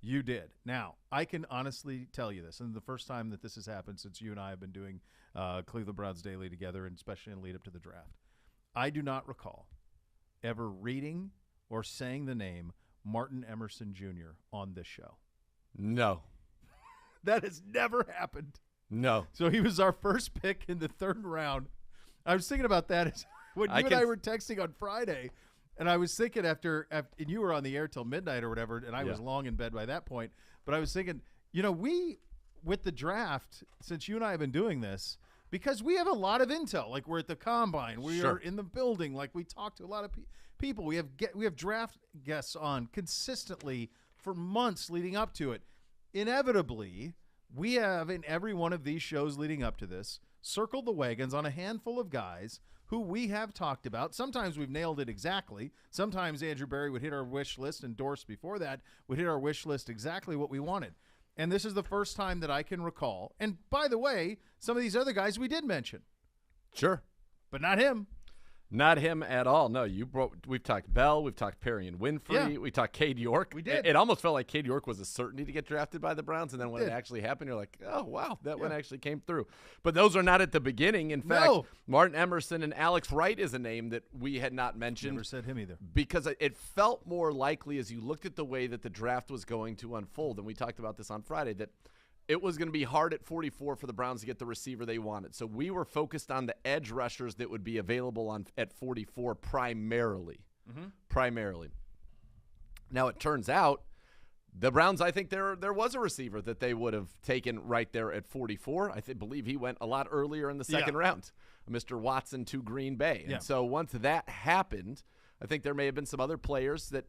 You did. Now, I can honestly tell you this, and the first time that this has happened since you and I have been doing Cleveland Browns Daily together, and especially in lead up to the draft, I do not recall ever reading or saying the name Martin Emerson Jr. on this show. No. That has never happened. No. So he was our first pick in the third round. I was thinking about that when you and I were texting on Friday, and I was thinking after and you were on the air till midnight or whatever, and I was long in bed by that point. But I was thinking, we, with the draft, since you and I have been doing this, because we have a lot of intel, like we're at the combine, we are in the building, like we talk to a lot of people. We have draft guests on consistently for months leading up to it. Inevitably, we have in every one of these shows leading up to this circled the wagons on a handful of guys who we have talked about. Sometimes we've nailed it exactly. Sometimes Andrew Berry would hit our wish list, and Dorse before that would hit our wish list exactly what we wanted. And this is the first time that I can recall. And by the way, some of these other guys we did mention. Sure. But not him. Not him at all. No, we've talked Bell, we've talked Perry and Winfrey, we talked Cade York. We did. It almost felt like Cade York was a certainty to get drafted by the Browns, and then when it actually happened, you're like, oh, wow, that one actually came through. But those are not at the beginning. In fact, Martin Emerson and Alex Wright is a name that we had not mentioned. Never said him either. Because it felt more likely as you looked at the way that the draft was going to unfold, and we talked about this on Friday, that it was going to be hard at 44 for the Browns to get the receiver they wanted. So we were focused on the edge rushers that would be available at 44 primarily. Primarily. Now, it turns out the Browns, I think there was a receiver that they would have taken right there at 44. I believe he went a lot earlier in the second round, Mr. Watson to Green Bay. And so once that happened, I think there may have been some other players that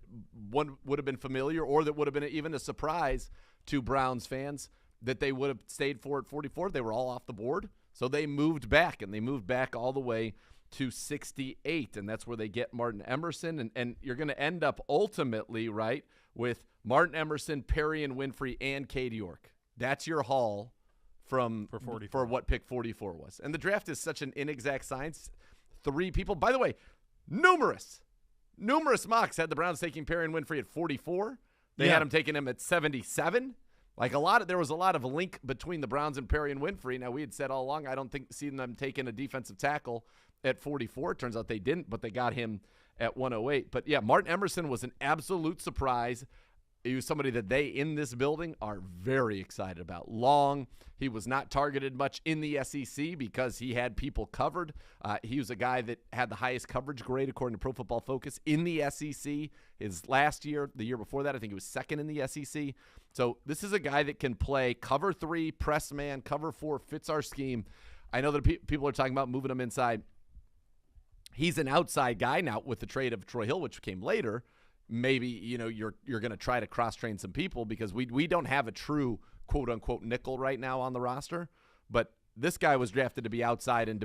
one would have been familiar or that would have been even a surprise to Browns fans that they would have stayed for at 44. They were all off the board. So they moved back, and they moved back all the way to 68, and that's where they get Martin Emerson. And you're going to end up ultimately, right, with Martin Emerson, Perry and Winfrey, and Cade York. That's your haul for what pick 44 was. And the draft is such an inexact science. 3 people. By the way, numerous mocks had the Browns taking Perry and Winfrey at 44. They had them taking him at 77. Like there was a lot of link between the Browns and Perry and Winfrey. Now, we had said all along, I don't think seeing them taking a defensive tackle at 44. It turns out they didn't, but they got him at 108. But yeah, Martin Emerson was an absolute surprise. He was somebody that they in this building are very excited about. Long, he was not targeted much in the SEC because he had people covered. He was a guy that had the highest coverage grade according to Pro Football Focus in the SEC. His last year, the year before that, I think he was second in the SEC. So this is a guy that can play cover 3, press man, cover 4, fits our scheme. I know that people are talking about moving him inside. He's an outside guy now with the trade of Troy Hill, which came later. Maybe, you're going to try to cross-train some people because we don't have a true quote-unquote nickel right now on the roster. But this guy was drafted to be outside and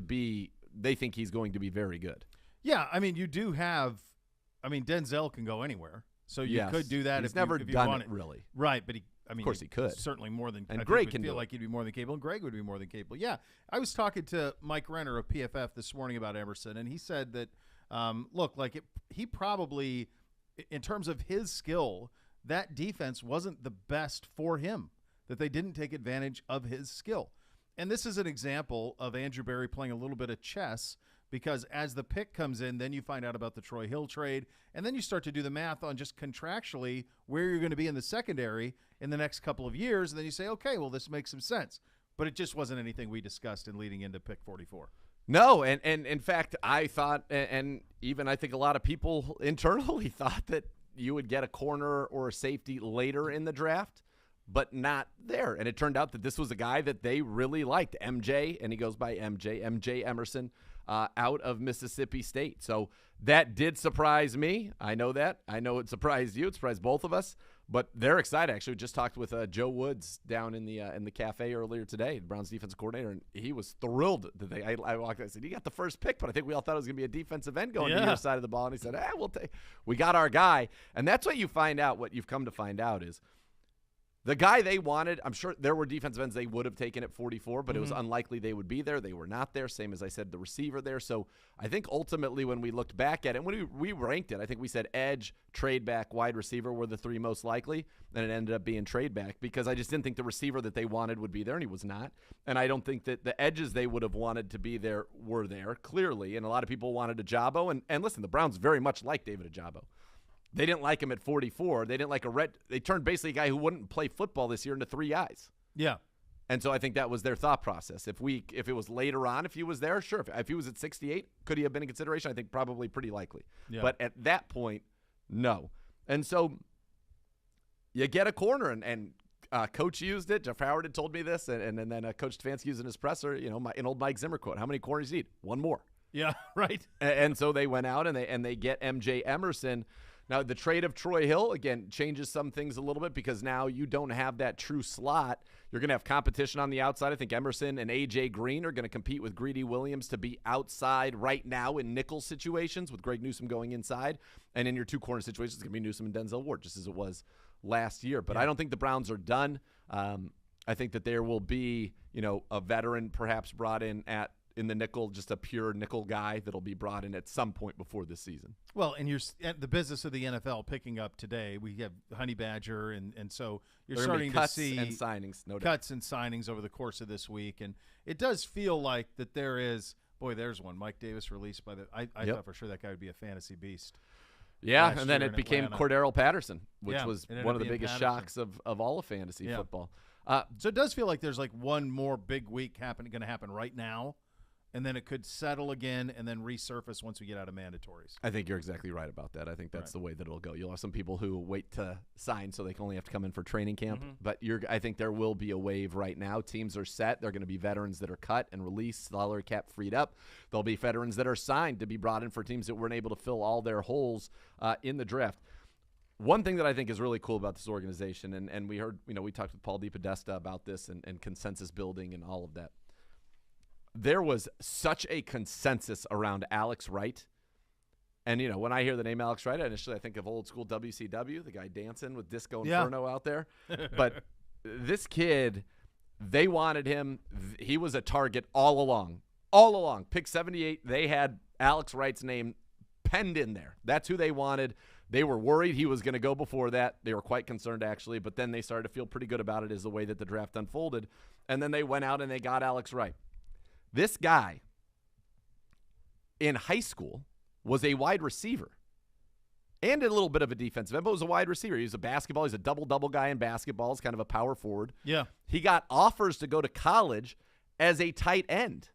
they think he's going to be very good. Yeah, I mean, you do have – Denzel can go anywhere. So you could do that if you want it. He's never done it, really. Right, but of course he could. Certainly more than – and Greg can feel like he'd be more than capable, and Greg would be more than capable. Yeah, I was talking to Mike Renner of PFF this morning about Emerson, and he said that, he probably – in terms of his skill, that defense wasn't the best for him, that they didn't take advantage of his skill. And this is an example of Andrew Berry playing a little bit of chess because as the pick comes in, then you find out about the Troy Hill trade, and then you start to do the math on just contractually where you're going to be in the secondary in the next couple of years, and then you say, okay, well, this makes some sense. But it just wasn't anything we discussed in leading into pick 44. No, and in fact, I thought, and even I think a lot of people internally thought that you would get a corner or a safety later in the draft, but not there. And it turned out that this was a guy that they really liked, MJ, and he goes by MJ Emerson, out of Mississippi State. So that did surprise me. I know that. I know it surprised you. It surprised both of us. But they're excited. Actually, we just talked with Joe Woods down in the cafe earlier today, the Browns defensive coordinator, and he was thrilled that I walked. I said, "You got the first pick," but I think we all thought it was going to be a defensive end going to your side of the ball. And he said, "We'll take. We got our guy." And that's what you find out. What you've come to find out is The guy they wanted, I'm sure there were defensive ends they would have taken at 44, but it was unlikely they would be there. They were not there, same as I said, the receiver there. So I think ultimately when we looked back at it, when we ranked it, I think we said edge, trade back, wide receiver were the three most likely, and it ended up being trade back because I just didn't think the receiver that they wanted would be there, and he was not. And I don't think that the edges they would have wanted to be there were there, clearly, and a lot of people wanted Ajabo. And listen, the Browns very much like David Ajabo. They didn't like him at 44. They didn't like they turned basically a guy who wouldn't play football this year into three guys. Yeah. And so I think that was their thought process. If it was later on, if he was there, sure. If he was at 68, could he have been in consideration? I think probably pretty likely. Yeah. But at that point, no. And so you get a corner, and Coach used it. Jeff Howard had told me this, and then Coach Stefanski used it in his presser, an old Mike Zimmer quote. How many corners do you need? One more. Yeah, right. And so they went out, and they get MJ Emerson. Now, the trade of Troy Hill, again, changes some things a little bit because now you don't have that true slot. You're going to have competition on the outside. I think Emerson and A.J. Green are going to compete with Greedy Williams to be outside right now in nickel situations with Greg Newsome going inside. And in your two corner situations, it's going to be Newsome and Denzel Ward, just as it was last year. But I don't think the Browns are done. I think that there will be, a veteran perhaps brought in in the nickel, just a pure nickel guy that'll be brought in at some point before this season. Well, and you're the business of the NFL picking up today. We have Honey Badger, and so you're starting to see and signings, no doubt. Cuts and signings over the course of this week, and it does feel like that there is. Boy, there's one. Mike Davis released by the. I thought for sure that guy would be a fantasy beast. Yeah, and then it became Cordero Patterson, which was one of the biggest shocks of all of fantasy football. So it does feel like there's like one more big week going to happen right now. And then it could settle again and then resurface once we get out of mandatories. I think you're exactly right about that. I think that's the way that it'll go. You'll have some people who wait to sign so they can only have to come in for training camp. But I think there will be a wave right now. Teams are set. There are going to be veterans that are cut and released, salary cap freed up. There'll be veterans that are signed to be brought in for teams that weren't able to fill all their holes in the draft. One thing that I think is really cool about this organization, and we heard, we talked with Paul DePodesta about this and consensus building and all of that. There was such a consensus around Alex Wright. And, when I hear the name Alex Wright, initially I think of old school WCW, the guy dancing with Disco Inferno out there. But this kid, they wanted him. He was a target all along. All along. Pick 78, they had Alex Wright's name penned in there. That's who they wanted. They were worried he was going to go before that. They were quite concerned, actually. But then they started to feel pretty good about it as the way that the draft unfolded. And then they went out and they got Alex Wright. This guy in high school was a wide receiver and a little bit of a defensive end, but was a wide receiver. He was a basketball. He's a double-double guy in basketball. He's kind of a power forward. Yeah. He got offers to go to college as a tight end.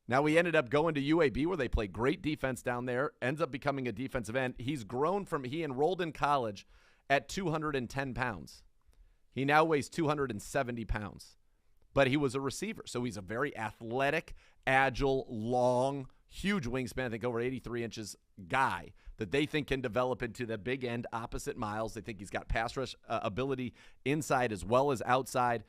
Now, he ended up going to UAB where they play great defense down there, ends up becoming a defensive end. He enrolled in college at 210 pounds. He now weighs 270 pounds. But he was a receiver, so he's a very athletic, agile, long, huge wingspan, I think over 83 inches guy that they think can develop into the big end opposite Miles. They think he's got pass rush ability inside as well as outside.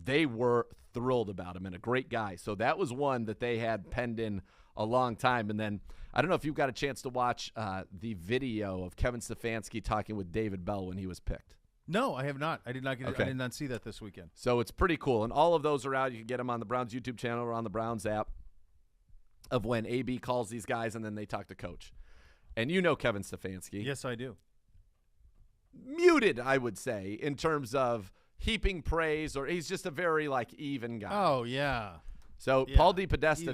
They were thrilled about him and a great guy. So that was one that they had penned in a long time. And then I don't know if you've got a chance to watch the video of Kevin Stefanski talking with David Bell when he was picked. No, I have not. I did not I did not see that this weekend. So it's pretty cool. And all of those are out. You can get them on the Browns YouTube channel or on the Browns app of when AB calls these guys and then they talk to Coach. And Kevin Stefanski. Yes, I do. Muted, I would say, in terms of heaping praise, or he's just a very, even guy. Oh, yeah. So Paul DePodesta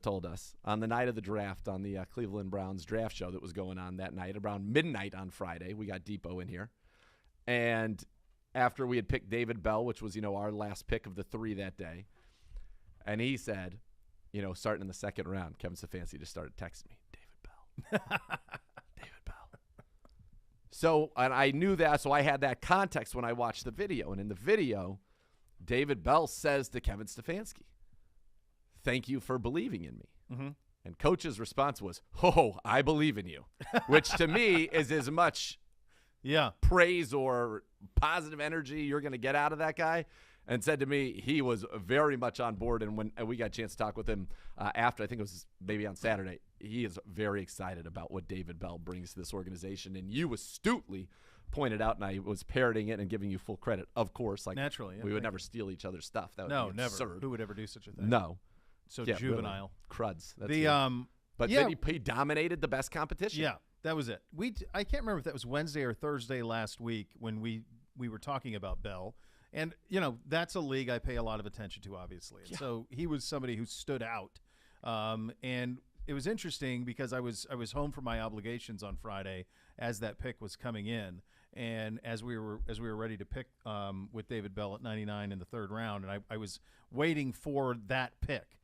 told us on the night of the draft on the Cleveland Browns draft show that was going on that night around midnight on Friday. We got Depot in here. And after we had picked David Bell, which was, our last pick of the three that day, and he said, starting in the second round, Kevin Stefanski just started texting me, David Bell. David Bell. So, and I knew that, so I had that context when I watched the video. And in the video, David Bell says to Kevin Stefanski, "Thank you for believing in me." Mm-hmm. And Coach's response was, "Oh, I believe in you," which to me is as much praise or positive energy you're going to get out of that guy. And said to me he was very much on board. And when we got a chance to talk with him after, I think it was maybe on Saturday, he is very excited about what David Bell brings to this organization. And you astutely pointed out, and I was parroting it and giving you full credit, of course. Like naturally, we would never steal each other's stuff. That would be never. absurd. Who would ever do such a thing? No. So juvenile. Really. Cruds. That's but then he dominated the best competition. Yeah, that was it. I can't remember if that was Wednesday or Thursday last week when we were talking about Bell. And, that's a league I pay a lot of attention to, obviously. And so he was somebody who stood out. And it was interesting because I was home for my obligations on Friday as that pick was coming in. And as we were ready to pick with David Bell at 99 in the third round, and I was waiting for that pick.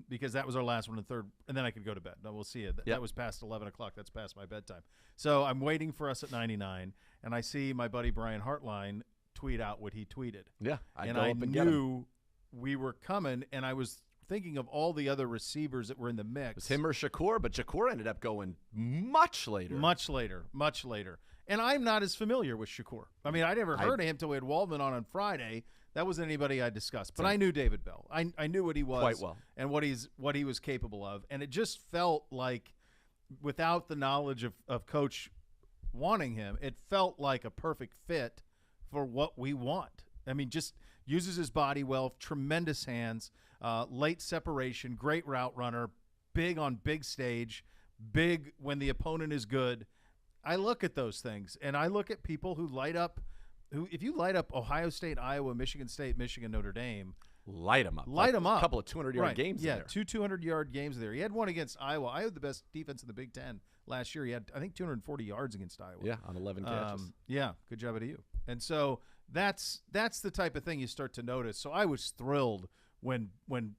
Because that was our last one in the third, and then I could go to bed. No, we'll see it. That was past 11 o'clock. That's past my bedtime. So I'm waiting for us at 99, and I see my buddy Brian Hartline tweet out what he tweeted. Yeah, I knew we were coming, and I was thinking of all the other receivers that were in the mix. It was him or Shakur, but Shakur ended up going much later. Much later. And I'm not as familiar with Shakur. I mean, I never heard of him until we had Waldman on Friday. That wasn't anybody I discussed, but I knew David Bell. I knew what he was quite well and what he was capable of, and it just felt like, without the knowledge of Coach wanting him, it felt like a perfect fit for what we want. I mean, just uses his body well, tremendous hands, late separation, great route runner, big on big stage, big when the opponent is good. I look at those things, and I look at people who light up. If you light up Ohio State, Iowa, Michigan State, Michigan, Notre Dame, light them up. A couple of 200-yard games there. Yeah, 2 200-yard games there. He had one against Iowa. Iowa had the best defense in the Big Ten last year. He had, I think, 240 yards against Iowa. Yeah, on 11 catches. Yeah, good job out of you. And so that's the type of thing you start to notice. So I was thrilled when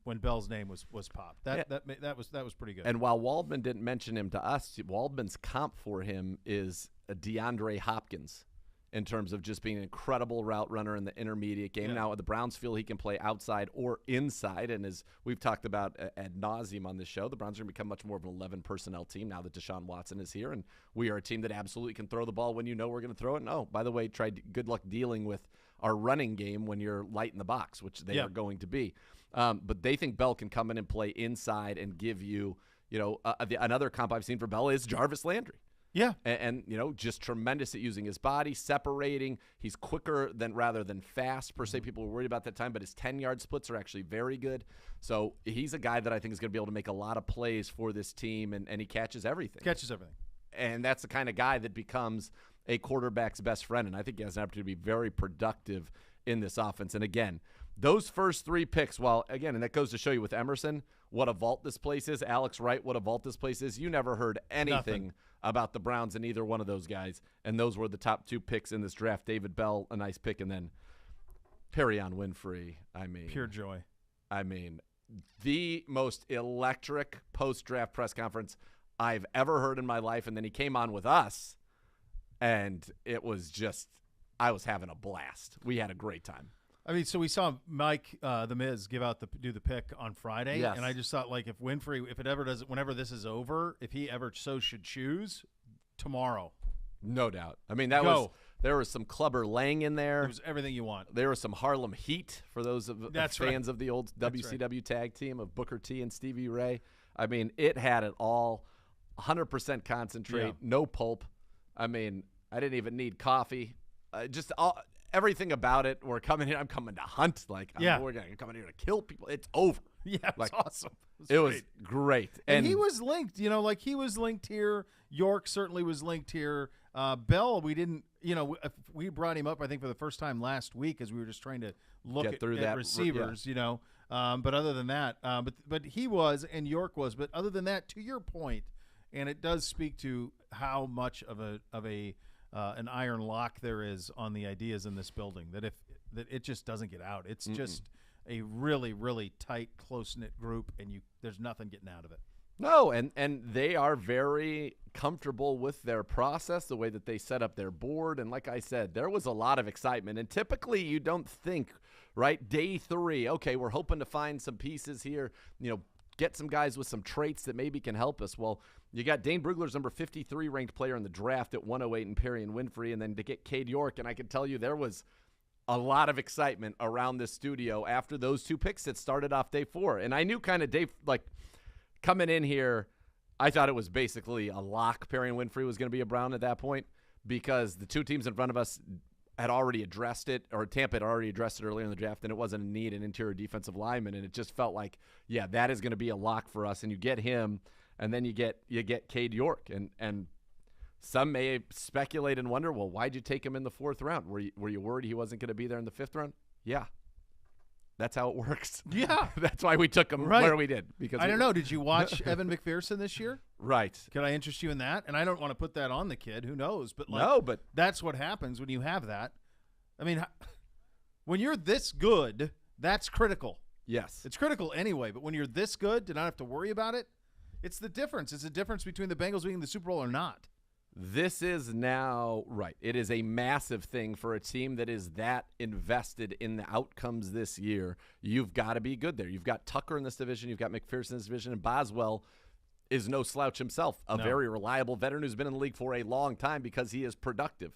Bell's name was popped. That was pretty good. And while Waldman didn't mention him to us, Waldman's comp for him is DeAndre Hopkins, in terms of just being an incredible route runner in the intermediate game. Now, the Browns feel he can play outside or inside, and as we've talked about ad nauseum on this show, the Browns are going to become much more of an 11 personnel team now that Deshaun Watson is here, and we are a team that absolutely can throw the ball when we're going to throw it. And, by the way, good luck dealing with our running game when you're light in the box, which they are going to be. But they think Bell can come in and play inside and give you, another comp I've seen for Bell is Jarvis Landry. Yeah. And just tremendous at using his body, separating. He's quicker rather than fast, per se. People were worried about that time, but his 10-yard splits are actually very good. So he's a guy that I think is going to be able to make a lot of plays for this team, and he catches everything. And that's the kind of guy that becomes a quarterback's best friend, and I think he has an opportunity to be very productive in this offense. And, again, those first 3 picks, and that goes to show you with Emerson what a vault this place is. Alex Wright, what a vault this place is. You never heard anything about the Browns in either one of those guys, and those were the top 2 picks in this draft. David Bell, a nice pick, and then Perion Winfrey. I mean, pure joy. I mean, the most electric post-draft press conference I've ever heard in my life, and then he came on with us, and it was just, I was having a blast. We had a great time. I mean, so we saw Mike, the Miz, do the pick on Friday, and I just thought, like, if Winfrey, whenever this is over, if he ever so should choose, tomorrow. No doubt. I mean, there was some Clubber Lang in there. It was everything you want. There was some Harlem Heat for those fans of the old WCW tag team of Booker T and Stevie Ray. I mean, it had it all. 100% concentrate, no pulp. I mean, I didn't even need coffee. Everything about it. We're coming here. I'm coming to hunt. We're going to come in here to kill people. It's over. Yeah, it's awesome. It was great. And he was linked. He was linked here. York certainly was linked here. Bell, we didn't. We brought him up, I think, for the first time last week as we were just trying to look at receivers. But other than that, but he was and York was. But other than that, to your point, and it does speak to how much of an iron lock there is on the ideas in this building, that it just doesn't get out. It's just a really, really tight, close-knit group, and there's nothing getting out of it. No, and they are very comfortable with their process, the way that they set up their board. And like I said, there was a lot of excitement. And typically you don't think, right, day 3, okay, we're hoping to find some pieces here, get some guys with some traits that maybe can help us. Well, you got Dane Brugler's number 53 ranked player in the draft at 108 and Perion Winfrey, and then to get Cade York. And I can tell you there was a lot of excitement around this studio after those 2 picks that started off day 4. And I knew kind of coming in here, I thought it was basically a lock. Perion Winfrey was going to be a Brown at that point. because the two teams in front of us had already addressed it, or Tampa had already addressed it earlier in the draft, and it wasn't a need an interior defensive lineman, and it just felt like, yeah, that is going to be a lock for us. And you get him, and then you get Cade York, and some may speculate and wonder, well, why'd you take him in the 4th round? Were you worried he wasn't going to be there in the 5th round? Yeah. That's how it works. Yeah. That's why we took him where we did. Because I don't know. Did you watch Evan McPherson this year? Right. Could I interest you in that? And I don't want to put that on the kid. Who knows? But that's what happens when you have that. I mean, when you're this good, that's critical. Yes. It's critical anyway. But when you're this good, to not have to worry about it, it's the difference. It's the difference between the Bengals being in the Super Bowl or not. This is now right. It is a massive thing for a team that is that invested in the outcomes this year. You've got to be good there. You've got Tucker in this division. You've got McPherson in this division. And Boswell is no slouch himself, a very reliable veteran who's been in the league for a long time because he is productive.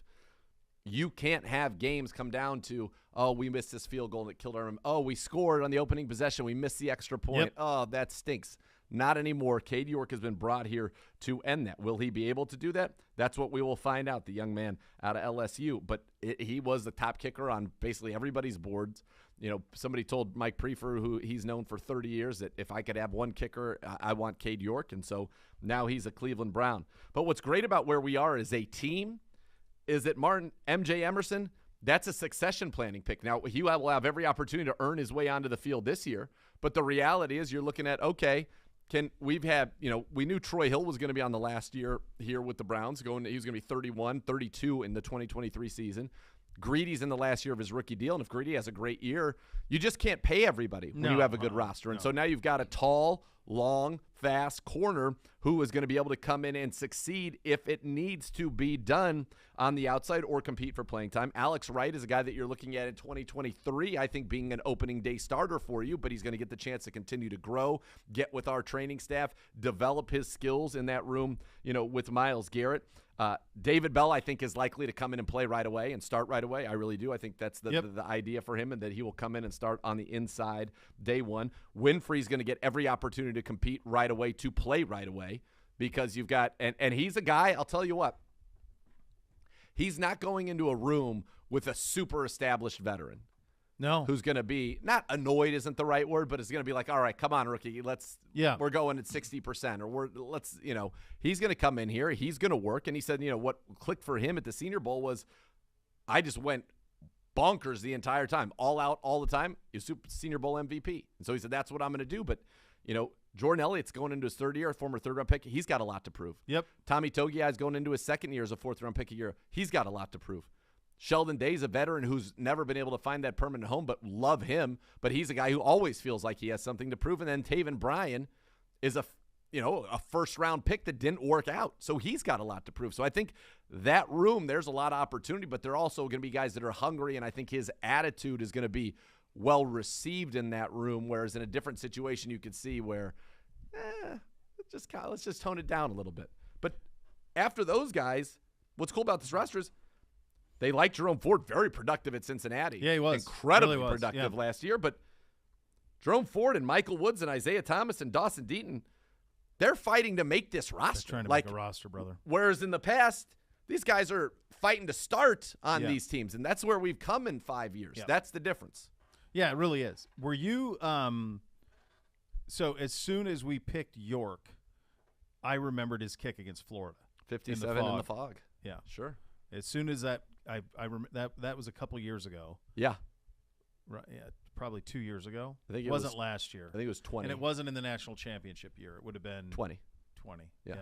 You can't have games come down to, oh, we missed this field goal that killed our – oh, we scored on the opening possession. We missed the extra point. Yep. Oh, that stinks. Not anymore. Cade York has been brought here to end that. Will he be able to do that? That's what we will find out, the young man out of LSU. But he was the top kicker on basically everybody's boards. You know, somebody told Mike Prefer, who he's known for 30 years, that if I could have one kicker, I want Cade York. And so now he's a Cleveland Brown. But what's great about where we are as a team is that MJ Emerson, that's a succession planning pick. Now, he will have every opportunity to earn his way onto the field this year. But the reality is you're looking at, okay, we knew Troy Hill was going to be on the last year here with the Browns. He was going to be 31, 32 in the 2023 season. Greedy's in the last year of his rookie deal, and if Greedy has a great year, you just can't pay everybody when you have a good roster. And so now you've got a tall, long, fast corner who is going to be able to come in and succeed if it needs to be done on the outside or compete for playing time. Alex Wright is a guy that you're looking at in 2023, I think, being an opening day starter for you, but he's going to get the chance to continue to grow, get with our training staff, develop his skills in that room, with Myles Garrett. David Bell, I think, is likely to come in and play right away and start right away. I really do. I think that's the idea for him, and that he will come in and start on the inside day one. Winfrey's going to get every opportunity to compete right away, to play right away, because you've got – and he's a guy, I'll tell you what, he's not going into a room with a super established veteran. No. Who's going to be – not annoyed isn't the right word, but is going to be like, all right, come on, rookie, we're going at 60%, or he's going to come in here, he's going to work. And he said, what clicked for him at the Senior Bowl was, I just went bonkers the entire time, all out all the time. He's Senior Bowl MVP. And so he said, that's what I'm going to do. But, Jordan Elliott's going into his 3rd year, a former 3rd-round pick. He's got a lot to prove. Yep. Tommy Togiai is going into his 2nd year as a 4th-round pick a year. He's got a lot to prove. Sheldon Day's a veteran who's never been able to find that permanent home, but love him. But he's a guy who always feels like he has something to prove. And then Taven Bryan is a first-round pick that didn't work out. So he's got a lot to prove. So I think that room, there's a lot of opportunity, but there are also going to be guys that are hungry, and I think his attitude is going to be well received in that room, whereas in a different situation you could see where, let's just tone it down a little bit. But after those guys, what's cool about this roster is they like Jerome Ford, very productive at Cincinnati. Yeah, he was. Incredibly productive last year. But Jerome Ford and Michael Woods and Isaiah Thomas and Dawson Deaton, they're fighting to make this roster. They're trying to make a roster, brother. Whereas in the past, these guys are fighting to start on these teams, and that's where we've come in 5 years. Yeah. That's the difference. Yeah, it really is. Were you so as soon as we picked York, I remembered his kick against Florida. 57 in the fog. Yeah. Sure. As soon as that, I remember that was a couple years ago. Yeah. Right. Yeah. Probably 2 years ago. I think it wasn't last year. I think it was 20. And it wasn't in the national championship year. It would have been 20. Yeah.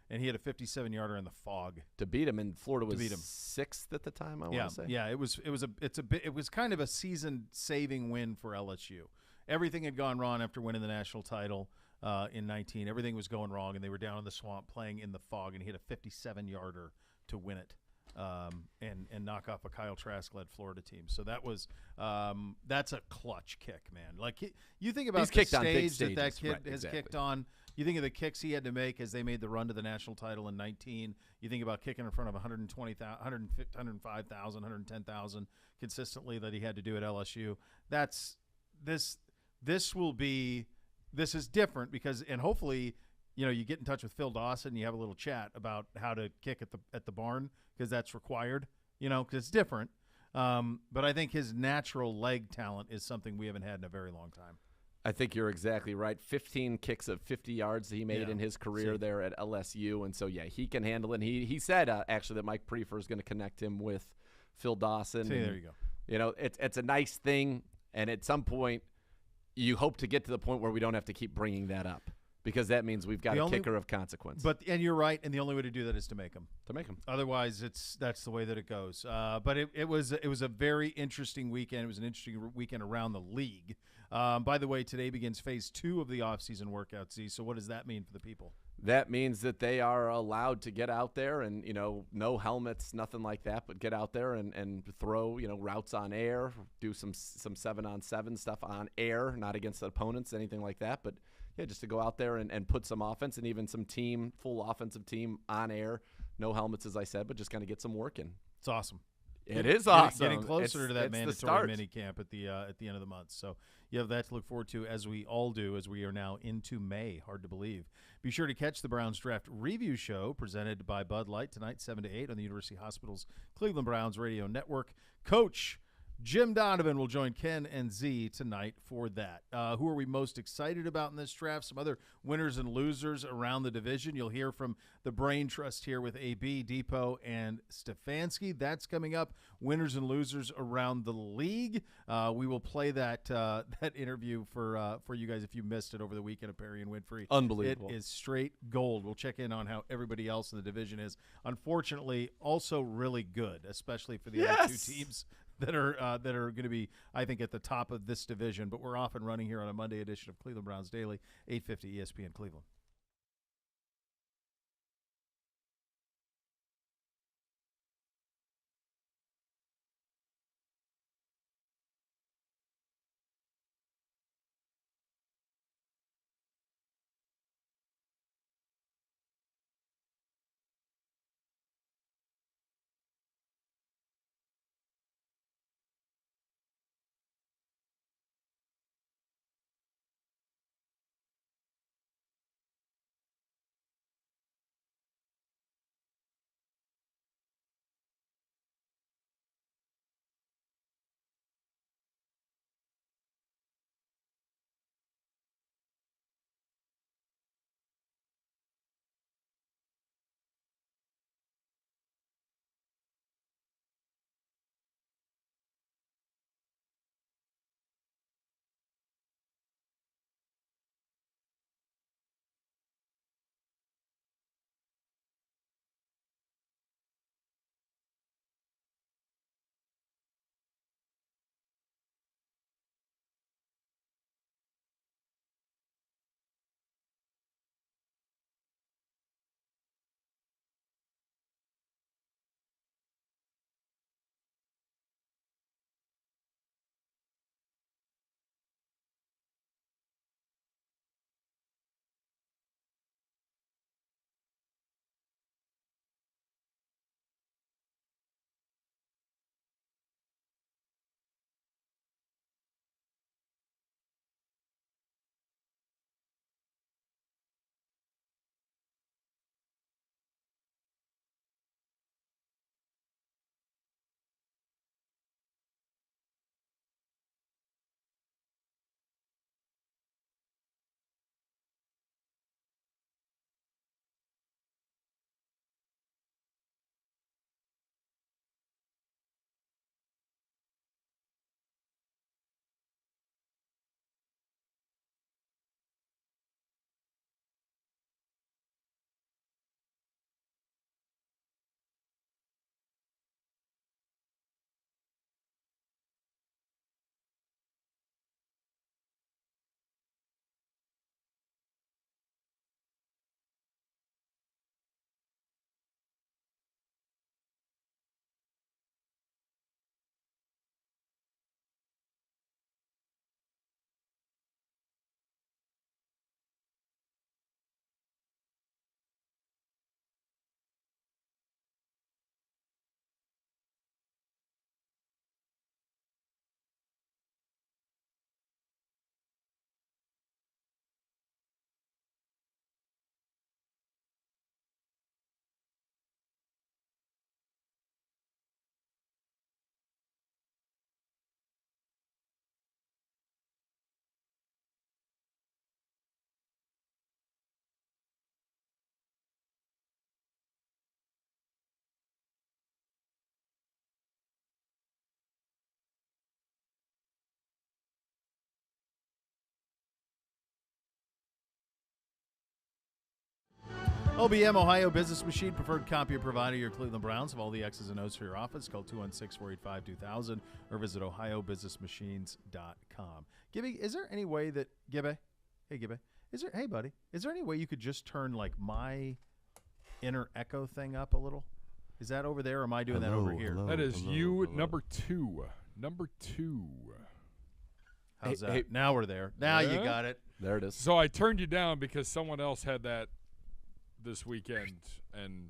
And he had a 57-yarder in the fog to beat him, and Florida was 6th at the time. I want to say. Yeah. It was kind of a season-saving win for LSU. Everything had gone wrong after winning the national title in 19. Everything was going wrong, and they were down in the swamp playing in the fog, and he had a 57-yarder to win it. And knock off a Kyle Trask-led Florida team. So that was that's a clutch kick, man. Like you think about the stage that kid has kicked on. You think of the kicks he had to make as they made the run to the national title in 19. You think about kicking in front of 120,000, 105,000, 110,000 consistently that he had to do at LSU. This is different because, and hopefully you get in touch with Phil Dawson, and you have a little chat about how to kick at the barn because that's required. Because it's different. But I think his natural leg talent is something we haven't had in a very long time. I think you're exactly right. 15 kicks of 50 yards that he made in his career there at LSU. And so, he can handle it. And he said, actually, that Mike Prefer is going to connect him with Phil Dawson. There you go. It's a nice thing. And at some point, you hope to get to the point where we don't have to keep bringing that up because that means we've got a kicker of consequence. And you're right. And the only way to do that is to make him. Otherwise, that's the way that it goes. But it was a very interesting weekend. It was an interesting weekend around the league. By the way, today begins phase 2 of the offseason workout. So what does that mean for the people? That means that they are allowed to get out there and, no helmets, nothing like that, but get out there and throw, routes on air, do some 7-on-7 stuff on air, not against the opponents, anything like that. But, just to go out there and put some offense and even some full offensive team on air. No helmets, as I said, but just kind of get some work in. It's awesome. It is awesome. Getting closer to that mandatory mini camp at the end of the month. So you have that to look forward to, as we all do, as we are now into May. Hard to believe. Be sure to catch the Browns Draft Review Show presented by Bud Light tonight, 7 to 8 on the University Hospital's Cleveland Browns Radio Network. Coach Jim Donovan will join Ken and Z tonight for that. Who are we most excited about in this draft? Some other winners and losers around the division. You'll hear from the Brain Trust here with AB, Depot, and Stefanski. That's coming up. Winners and losers around the league. We will play that interview for you guys if you missed it over the weekend of Perry and Winfrey. Unbelievable. It is straight gold. We'll check in on how everybody else in the division is. Unfortunately, also really good, especially for the other two teams that are going to be, I think, at the top of this division. But we're off and running here on a Monday edition of Cleveland Browns Daily, 850 ESPN Cleveland. OBM, Ohio Business Machine, preferred copier provider, your Cleveland Browns. Have all the X's and O's for your office. Call 216-485-2000 or visit ohiobusinessmachines.com. Gibby, is there any way that, Gibby, hey, Gibby, hey, buddy, is there any way you could just turn, like, my inner echo thing up a little? Is that over there, or am I doing that over here? That is you, number two. Number two. How's that? Hey, now we're there. Now you got it. There it is. So I turned you down because someone else had that this weekend, and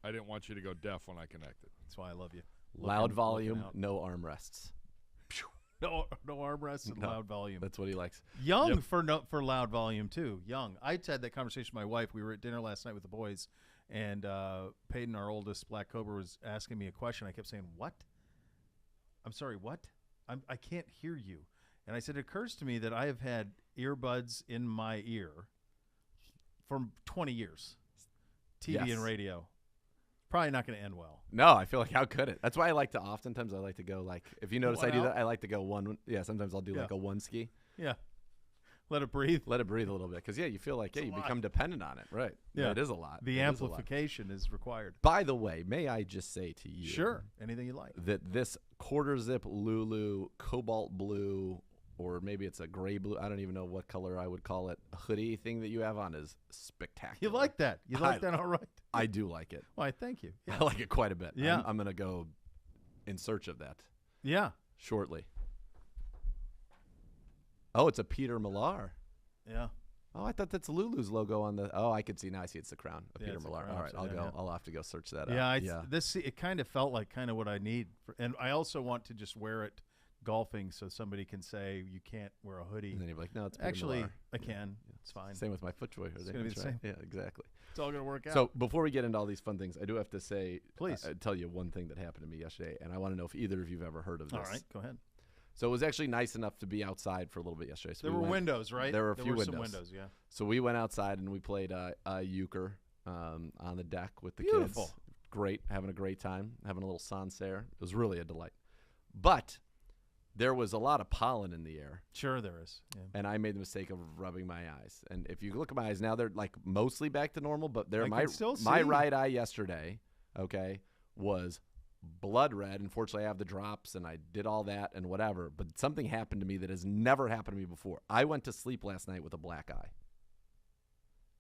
I didn't want you to go deaf when I connected. That's why I love you. Loud volume, no armrests. No armrests and loud volume. That's what he likes. Young for loud volume, too. Young. I had that conversation with my wife. We were at dinner last night with the boys, and Peyton, our oldest Black Cobra, was asking me a question. I kept saying, what? I'm sorry, what? I can't hear you. And I said, it occurs to me that I have had earbuds in my ear for 20 years. TV and radio. Probably not going to end well. No, I feel like how could it? That's why I like to oftentimes I like to go like if you notice I do that, I like to go one. Yeah, sometimes I'll do like a one ski. Yeah. Let it breathe. Let it breathe a little bit because you feel like you become dependent on it, right? Yeah, it is a lot. The amplification is required. By the way, may I just say to you, sure, anything you like, that this quarter zip Lulu cobalt blue, or maybe it's a gray blue, I don't even know what color I would call it, hoodie thing that you have on is spectacular. You like that? You like that all right? I do like it. Why, thank you. Yeah. I like it quite a bit. Yeah. I'm going to go in search of that. Yeah. Shortly. Oh, it's a Peter Millar. Yeah. Oh, I thought that's Lulu's logo on the. Oh, I could see now. I see it's the crown of Peter Millar. All right, I'll go. Yeah. I'll have to go search that out. Yeah. It kind of felt like kind of what I need, and I also want to just wear it golfing so somebody can say you can't wear a hoodie. And then you're like, no, it's Peter actually Millar. I can. Yeah. It's fine. Same with my FootJoy hoodie. It's gonna be the same. Yeah, exactly. It's all gonna work out. So before we get into all these fun things, I do have to say, please tell you one thing that happened to me yesterday, and I want to know if either of you've ever heard of this. All right, go ahead. So it was actually nice enough to be outside for a little bit yesterday. So there were windows, right? There were a few windows. Some windows, yeah. So we went outside and we played euchre on the deck with the Beautiful. kids. Great, having a great time, having a little Sancerre. It was really a delight. But there was a lot of pollen in the air. Sure there is. Yeah. And I made the mistake of rubbing my eyes. And if you look at my eyes now, they're like mostly back to normal, but they're my right eye yesterday, okay, was blood red. Unfortunately, I have the drops and I did all that and whatever, but something happened to me that has never happened to me before. I went to sleep last night with a black eye.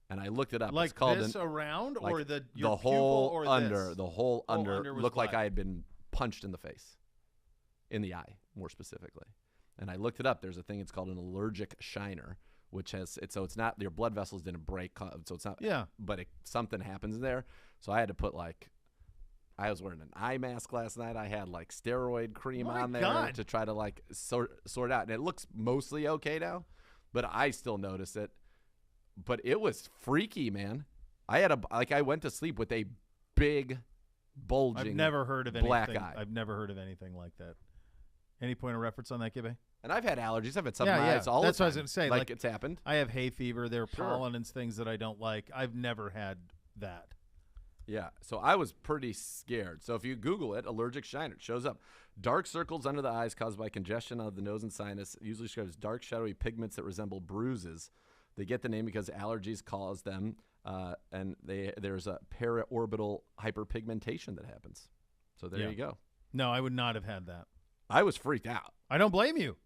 And I looked it up. Like it's called this around like or the whole or under, this? the whole under looked black. like I had been punched in the face. In the eye, more specifically. And I looked it up. There's a thing, it's called an allergic shiner, which has so it's not your blood vessels didn't break, so it's not but something happens there. So I had to put I was wearing an eye mask last night. I had steroid cream on there to try to sort out. And it looks mostly okay now, but I still notice it. But it was freaky, man. I had I went to sleep with a big bulging I've never heard of black anything. eye. I've never heard of anything like that. Any point of reference on that, Gibby? And I've had allergies. I've had some eyes all That's the time. what I was going to say. Like it's happened. I have hay fever. There are pollen and things that I don't like. I've never had that. Yeah, so I was pretty scared. So if you Google it, allergic shiner, it shows up. Dark circles under the eyes caused by congestion of the nose and sinus usually shows dark, shadowy pigments that resemble bruises. They get the name because allergies cause them, and there's a periorbital hyperpigmentation that happens. So there you go. No, I would not have had that. I was freaked out. I don't blame you.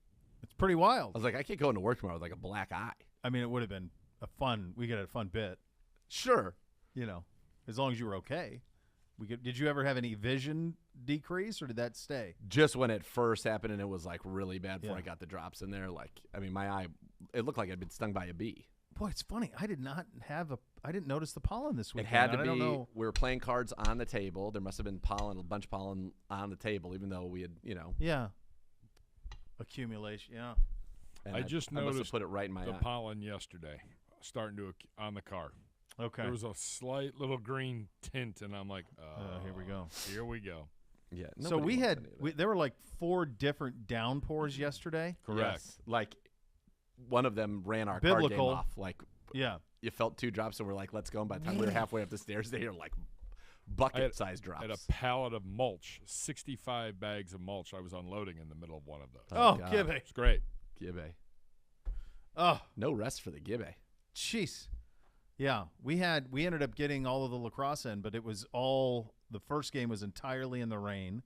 It's pretty wild. I was like, I can't go into work tomorrow with a black eye. I mean, it would have been we got a fun bit. Sure. As long as you were okay. Did you ever have any vision decrease, or did that stay? Just when it first happened, and it was really bad before I got the drops in there. My eye, it looked like I'd been stung by a bee. Boy, it's funny. I didn't notice the pollen this weekend. It had to be. We were playing cards on the table. There must have been pollen, a bunch of pollen on the table, even though we had, Yeah. Accumulation, yeah. And I just noticed must have put it right in my eye. Pollen yesterday, starting to on the car. Okay. There was a slight little green tint, and I'm like, here we go. Here we go. Yeah. So there were 4 different downpours yesterday. Correct. Yes. One of them ran our card game off. Yeah. You felt 2 drops, and we're like, let's go. And by the time we were halfway up the stairs, they were bucket-sized drops. I had a pallet of mulch, 65 bags of mulch. I was unloading in the middle of one of those. Oh, Gibby. It's great. Gibby. Oh. No rest for the Gibby. Jeez. Yeah, we ended up getting all of the lacrosse in, but it was all the first game was entirely in the rain.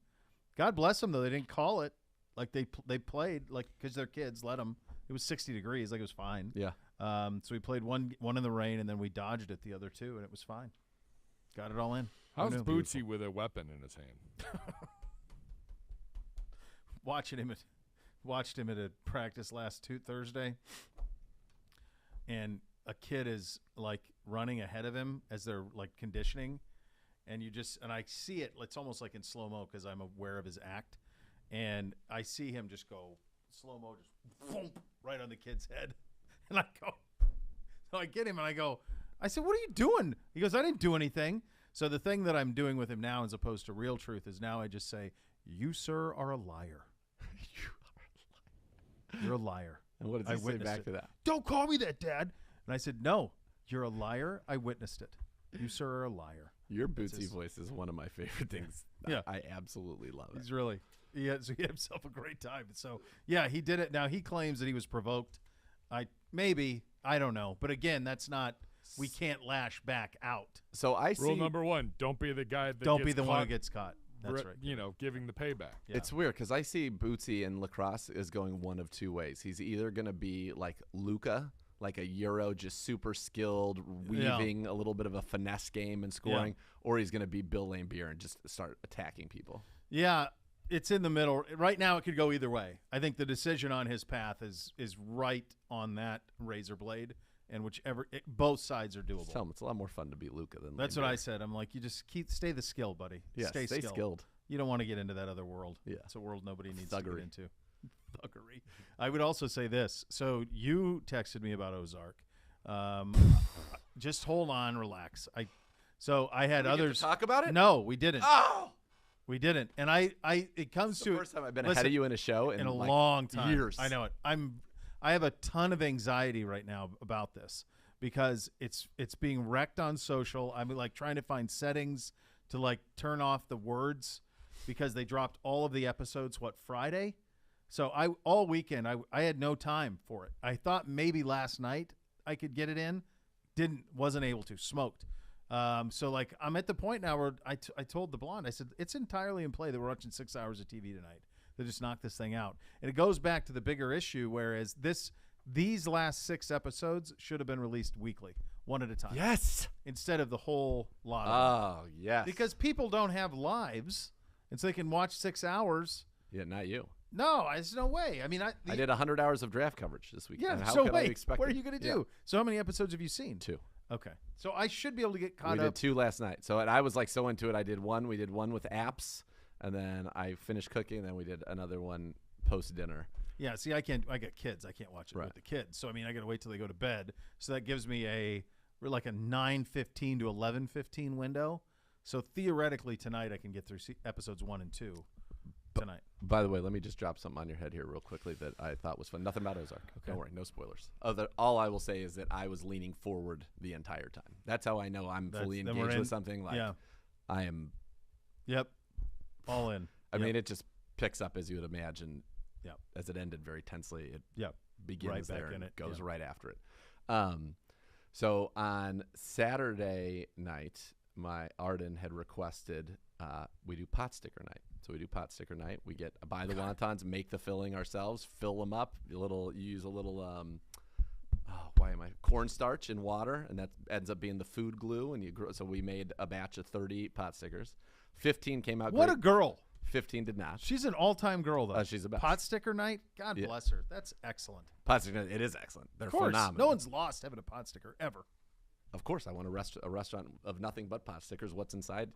God bless them though; they didn't call it. Like they played like because their kids let them. It was 60 degrees, like it was fine. Yeah. So we played one in the rain, and then we dodged it the other two, and it was fine. Got it all in. How's Bootsy with a weapon in his hand? Watched him at a practice last Thursday, and a kid is like running ahead of him as they're like conditioning, and I see it. It's almost like in slow mo because I'm aware of his act, and I see him just go slow mo, just boom, right on the kid's head, and I go, so I get him and I said, "What are you doing?" He goes, "I didn't do anything." So the thing that I'm doing with him now, as opposed to real truth, is now I just say, "You, sir, are a liar." You're a liar. And what did he say back to that? Don't call me that, Dad. And I said, "No, you're a liar. I witnessed it. You, sir, are a liar." Your Bootsy voice is one of my favorite things. Yeah. I absolutely love it. He's really he had himself a great time. So yeah, he did it. Now he claims that he was provoked. I don't know. But again, that's not. We can't lash back out. So I see. Rule number 1: don't be the guy that don't be the one who gets caught. That's right. You know, giving the payback. Yeah. It's weird because I see Bootsy in lacrosse is going one of two ways. He's either going to be like Luka, like a Euro, just super skilled, weaving a little bit of a finesse game and scoring, or he's going to be Bill Laimbeer and just start attacking people. Yeah, it's in the middle. Right now it could go either way. I think the decision on his path is right on that razor blade. And both sides are doable. Just tell him it's a lot more fun to beat Luka than That's Laimbeer. what I said. I'm like, you just stay the skill, buddy. Yeah, stay skilled. You don't want to get into that other world. Yeah. It's a world nobody needs Thuggery. to get into. Thuggery. I would also say this. So you texted me about Ozark. Just hold on, relax. I had others talk about it. No, we didn't. Oh, we didn't. And it comes to the first time I've been ahead of you in a show in a like long time. Years. I know it. I have a ton of anxiety right now about this because it's being wrecked on social. I'm like trying to find settings to like turn off the words because they dropped all of the episodes Friday. So all weekend I had no time for it. I thought maybe last night I could get it in. Wasn't able to. Smoked. So like I'm at the point now where I told the blonde, I said it's entirely in play that we're watching 6 hours of TV tonight. They just knock this thing out. And it goes back to the bigger issue, whereas these last 6 episodes should have been released weekly, one at a time. Yes. Instead of the whole lot of them. Yes. Because people don't have lives, and so they can watch 6 hours. Yeah, not you. No, there's no way. I mean, I did 100 hours of draft coverage this week. Yeah, how so could I expect what are you going to do? Yeah. So how many episodes have you seen? 2. Okay. So I should be able to get caught up. We did 2 last night. So I was like so into it. I did one. We did one with apps. And then I finished cooking, and then we did another one post-dinner. Yeah, see, I got kids. I can't watch it with the kids. So, I mean, I got to wait till they go to bed. So that gives me a 9:15 to 11:15 window. So theoretically tonight I can get through episodes 1 and 2 tonight. By the way, let me just drop something on your head here real quickly that I thought was fun. Nothing about Ozark. Okay. Don't worry, no spoilers. All I will say is that I was leaning forward the entire time. That's how I know I'm fully engaged with something. I am. Yep. All in. I mean, it just picks up as you would imagine. Yeah. As it ended very tensely, it begins right there and it goes right after it. So on Saturday night, Arden had requested we do pot sticker night. So we do pot sticker night. We buy the wontons, make the filling ourselves, fill them up. Use a little cornstarch in water, and that ends up being the food glue. And so we made a batch of 30 pot stickers. 15 came out. What great. A girl! 15 did not. She's an all-time girl, though. She's the best. Pot sticker night. God bless her. That's excellent. Pot sticker night. It is excellent. They're of course. Phenomenal. No one's lost having a pot sticker ever. Of course, I want a restaurant of nothing but pot stickers. What's inside?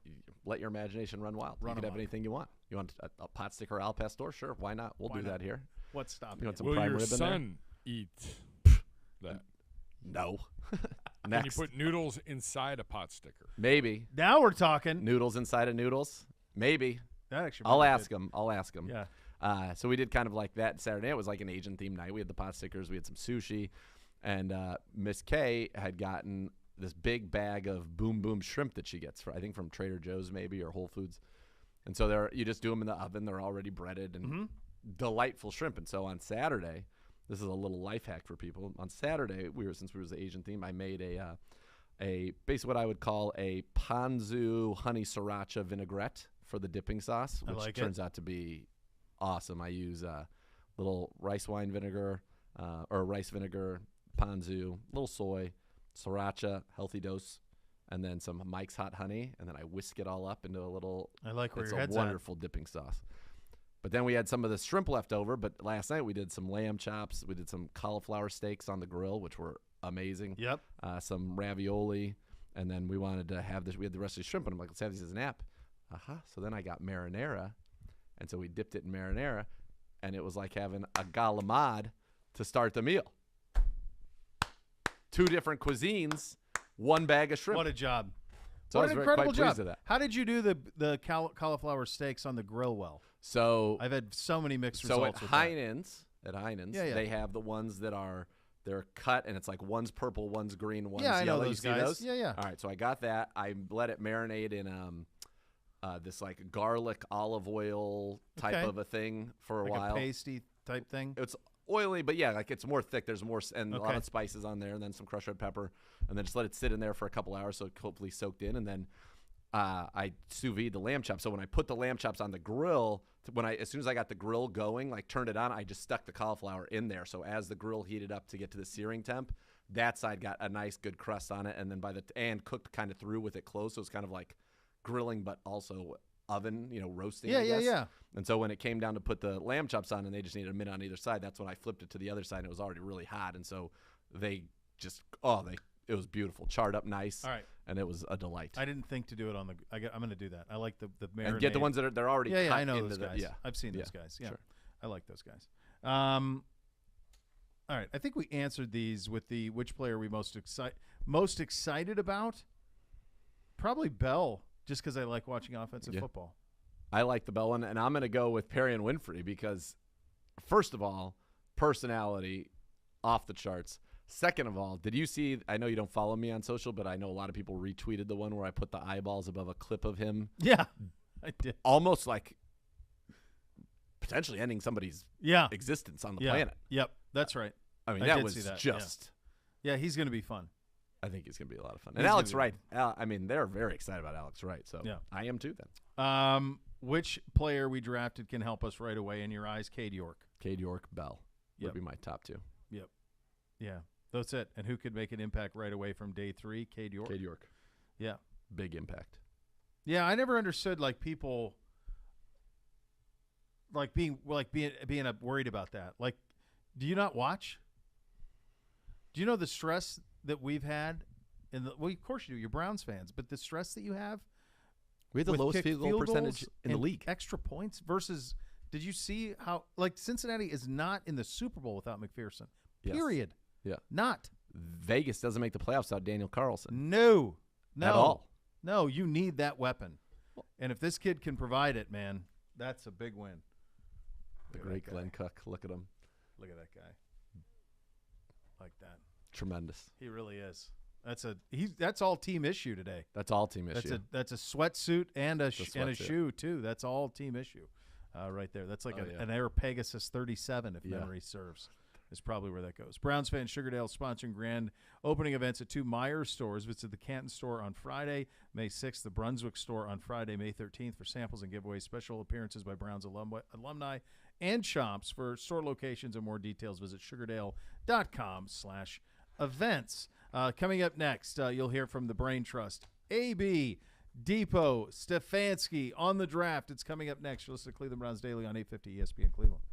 Let your imagination run wild. You can have anything you want. You want a pot sticker al pastor? Sure, why not? We'll do that here. What's stopping you? Want some Will prime your rib in son eat that? No. Can you put noodles inside a pot sticker? Maybe. Now we're talking. Noodles inside of noodles? Maybe. That actually. I'll ask him. Yeah. So we did kind of like that Saturday. It was like an Asian themed night. We had the pot stickers. We had some sushi, and Miss K had gotten this big bag of boom boom shrimp that she gets from Trader Joe's maybe or Whole Foods, and so you just do them in the oven. They're already breaded and delightful shrimp. And so on Saturday, this is a little life hack for people. On Saturday, since we was the Asian theme, I made basically what I would call a ponzu honey sriracha vinaigrette for the dipping sauce, which turns out to be awesome. I use little rice wine vinegar or rice vinegar, ponzu, little soy, sriracha, healthy dose, and then some Mike's Hot Honey, and then I whisk it all up into a little. I like where it's your head's a wonderful dipping sauce. But then we had some of the shrimp left over. But last night we did some lamb chops. We did some cauliflower steaks on the grill, which were amazing. Yep. Some ravioli, and then we wanted to have this. We had the rest of the shrimp, and I'm like, let's have these as an app. So then I got marinara, and so we dipped it in marinara, and it was like having a galamad to start the meal. 2 different cuisines, 1 bag of shrimp. What a job! So what I was an very incredible quite job! pleased with that. How did you do the cauliflower steaks on the grill? Well, so I've had so many mixed so results. at with Heinen's, Yeah. they have the ones that they're cut, and it's like one's purple, one's green, one's I know yellow. those you guys. see those? Yeah. All right, so I got that. I let it marinate in this like garlic olive oil type Okay. of a thing for a Like while. a pasty type thing. It's oily, but yeah, like it's more thick. There's more and a lot Okay. of spices on there, and then some crushed red pepper, and then just let it sit in there for a couple hours so it hopefully soaked in, and then I sous vide the lamb chops. So when I put the lamb chops on the grill, as soon as I got the grill going, like turned it on, I just stuck the cauliflower in there. So as the grill heated up to get to the searing temp, that side got a nice good crust on it, and then and cooked kind of through with it closed. So it's kind of like grilling, but also oven, roasting. I guess. Yeah. And so when it came down to put the lamb chops on, and they just needed a minute on either side, that's when I flipped it to the other side, and it was already really hot. And so they just it was beautiful, charred up nice. All right. And it was a delight. I didn't think to do it on the. I'm going to do that. I like the marinade. And get the ones that they're already cut I know into those guys. the. Yeah, I've seen those guys. Yeah, sure. I like those guys. All right, I think we answered these with the which player we most excited about. Probably Bell, just because I like watching offensive football. I like the Bell one, and I'm going to go with Perry and Winfrey because, first of all, personality off the charts. Second of all, did you see – I know you don't follow me on social, but I know a lot of people retweeted the one where I put the eyeballs above a clip of him. Yeah, I did. Almost like potentially ending somebody's existence on the planet. Yep, that's right. I mean, I that did was see that, just – Yeah, he's going to be fun. I think he's going to be a lot of fun. And Alex Wright, I mean, they're very excited about Alex Wright, so I am too then. Which player we drafted can help us right away in your eyes? Cade York. Cade York, Bell would be my top 2. Yep. Yeah. That's it. And who could make an impact right away from day 3? Cade York. Cade York. Yeah. Big impact. Yeah, I never understood people being worried about that. Like, do you not watch? Do you know the stress that we've had well, of course you do. You're Browns fans, but the stress that you have. We had the lowest field goal percentage in the league. Extra points versus. Did you see how Cincinnati is not in the Super Bowl without McPherson? Period. Yes. Yeah. Not. Vegas doesn't make the playoffs without Daniel Carlson. No. At all. No, you need that weapon. And if this kid can provide it, man, that's a big win. The great Glenn Cook. Look at him. Look at that guy. Like that. Tremendous. He really is. That's all team issue today. That's all team issue. That's a sweatsuit and a shoe too. That's all team issue. Right there. That's like an Air Pegasus 37 if memory serves. Is probably where that goes. Browns fan Sugardale sponsoring grand opening events at 2 Myers stores. Visit the Canton store on Friday, May 6th, the Brunswick store on Friday, May 13th for samples and giveaways, special appearances by Browns alumni and chomps. For store locations and more details, visit sugardale.com/events. Coming up next, you'll hear from the Brain Trust. AB, Depot, Stefanski on the draft. It's coming up next. You'll listen to Cleveland Browns Daily on 850 ESPN Cleveland.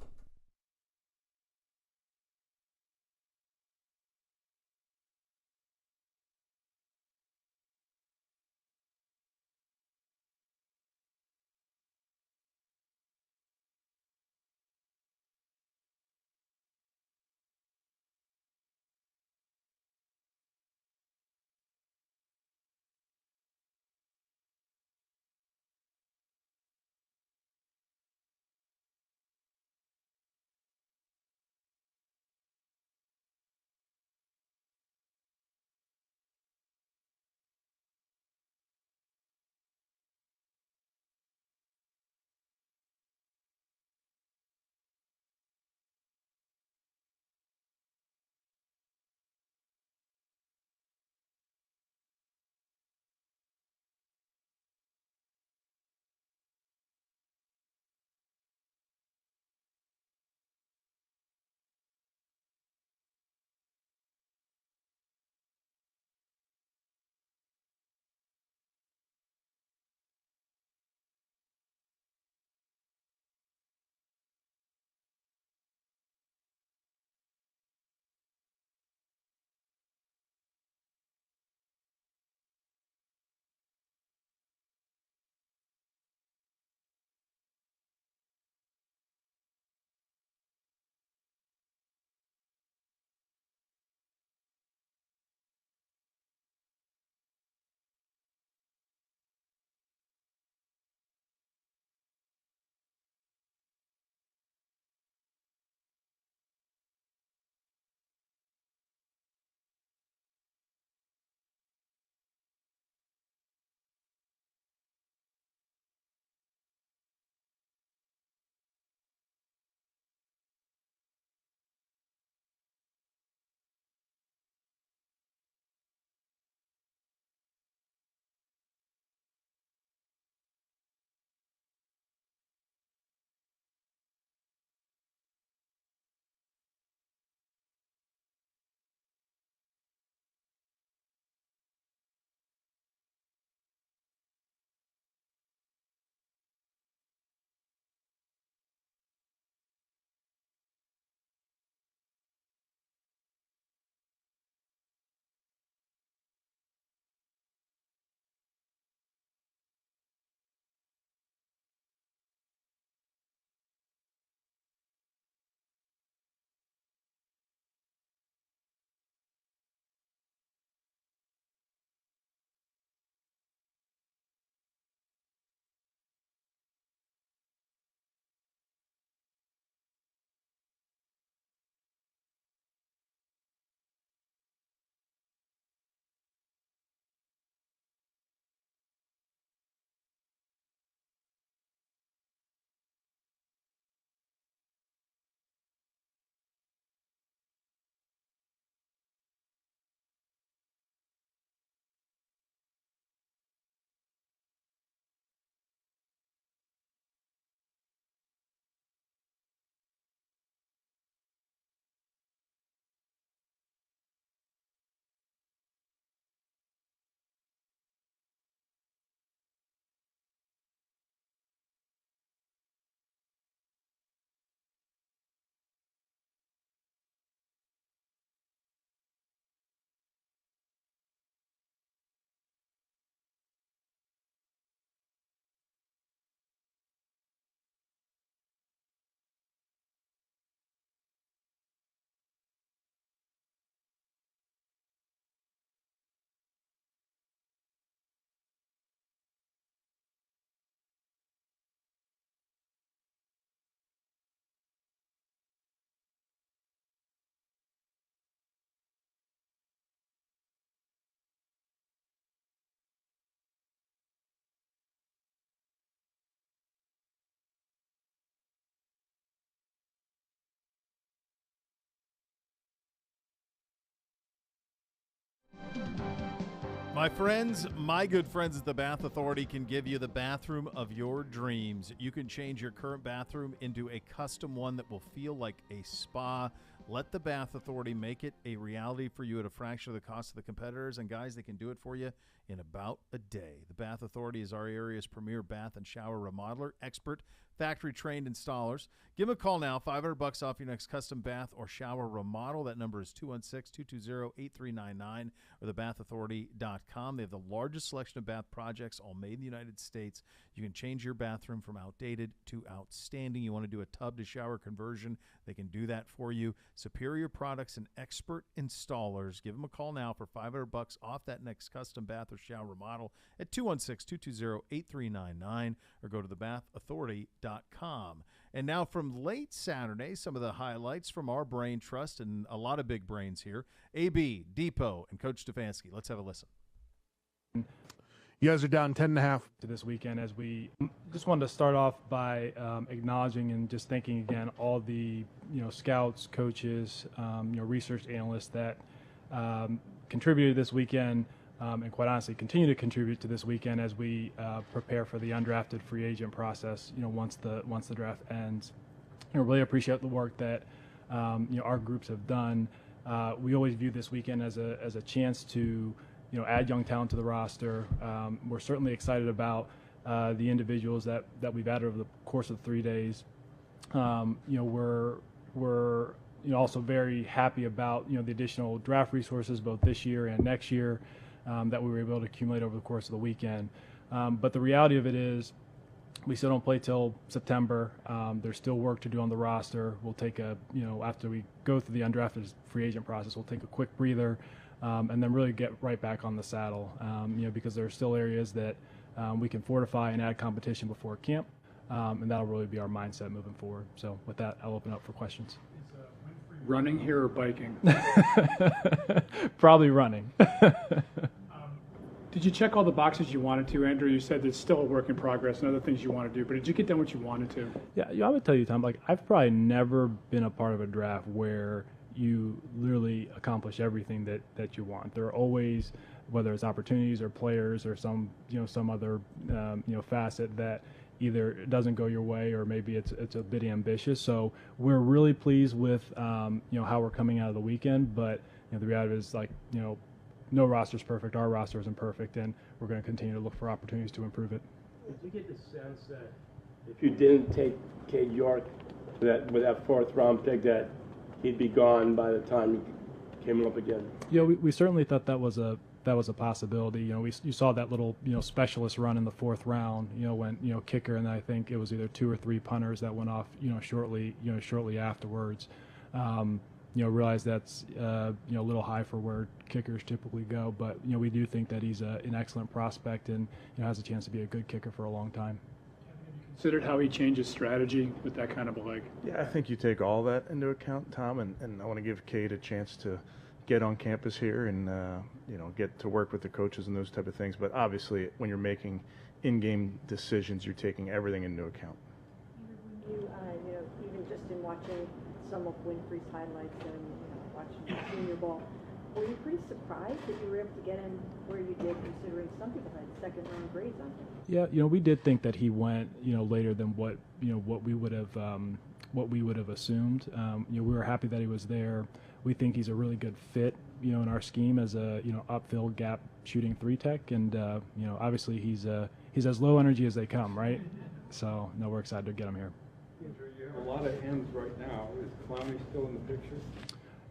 My friends, my good friends at the Bath Authority can give you the bathroom of your dreams. You can change your current bathroom into a custom one that will feel like a spa. Let the Bath Authority make it a reality for you at a fraction of the cost of the competitors. And guys, they can do it for you in about a day. The Bath Authority is our area's premier bath and shower remodeler, expert, factory-trained installers. Give them a call now, $500 off your next custom bath or shower remodel. That number is 216-220-8399 or thebathauthority.com. They have the largest selection of bath projects, all made in the United States. You can change your bathroom from outdated to outstanding. You want to do a tub-to-shower conversion, they can do that for you. Superior products and expert installers. Give them a call now for $500 off that next custom bath or shower remodel at 216-220-8399 or go to thebathauthority.com. And now from late Saturday, some of the highlights from our brain trust and a lot of big brains here. AB, Depot, and Coach Stefanski. Let's have a listen. You guys are down 10.5 to this weekend. As we just wanted to start off by acknowledging and just thanking again all the scouts, coaches, research analysts that contributed this weekend, and quite honestly continue to contribute to this weekend as we prepare for the undrafted free agent process. Once the draft ends, really appreciate the work that our groups have done. We always view this weekend as a chance to add young talent to the roster. We're certainly excited about the individuals that we've added over the course of 3 days. We're also very happy about the additional draft resources both this year and next year that we were able to accumulate over the course of the weekend. But the reality of it is we still don't play till September. There's still work to do on the roster. We'll take after we go through the undrafted free agent process, we'll take a quick breather and then really get right back on the saddle, because there are still areas that we can fortify and add competition before camp, and that'll really be our mindset moving forward. So with that, I'll open up for questions. Running here or biking? Probably running. Did you check all the boxes you wanted to, Andrew? You said there's still a work in progress and other things you want to do, but did you get done what you wanted to? Yeah, I would tell you, Tom, I've probably never been a part of a draft where you literally accomplish everything that you want. There are always, whether it's opportunities or players or some other facet that either it doesn't go your way or maybe it's a bit ambitious. So we're really pleased with how we're coming out of the weekend, but the reality is no roster's perfect. Our roster isn't perfect, and we're going to continue to look for opportunities to improve it. Did you get the sense that if you didn't take Cade York with that fourth round pick that he'd be gone by the time you came up again? Yeah, we certainly thought that was a possibility. You saw that little specialist run in the fourth round. When kicker, and I think it was either 2 or 3 punters that went off shortly afterwards. Realize that's a little high for where kickers typically go, but we do think that he's an excellent prospect and has a chance to be a good kicker for a long time. Considered how he changes strategy with that kind of a leg? Yeah, I think you take all that into account, Tom, and I want to give Cade a chance to get on campus here and get to work with the coaches and those type of things. But obviously, when you're making in-game decisions, you're taking everything into account. You, even just in watching some of Winfrey's highlights and watching the senior ball, were you pretty surprised that you were able to get him where you did, considering some people had second-round grades on him? Yeah, we did think that he went later than what we would have assumed. We were happy that he was there. We think he's a really good fit, in our scheme as a upfield gap shooting 3 tech, and obviously he's as low energy as they come, right? So we're excited to get him here. You have a lot of ends right now. Is Clowney still in the picture?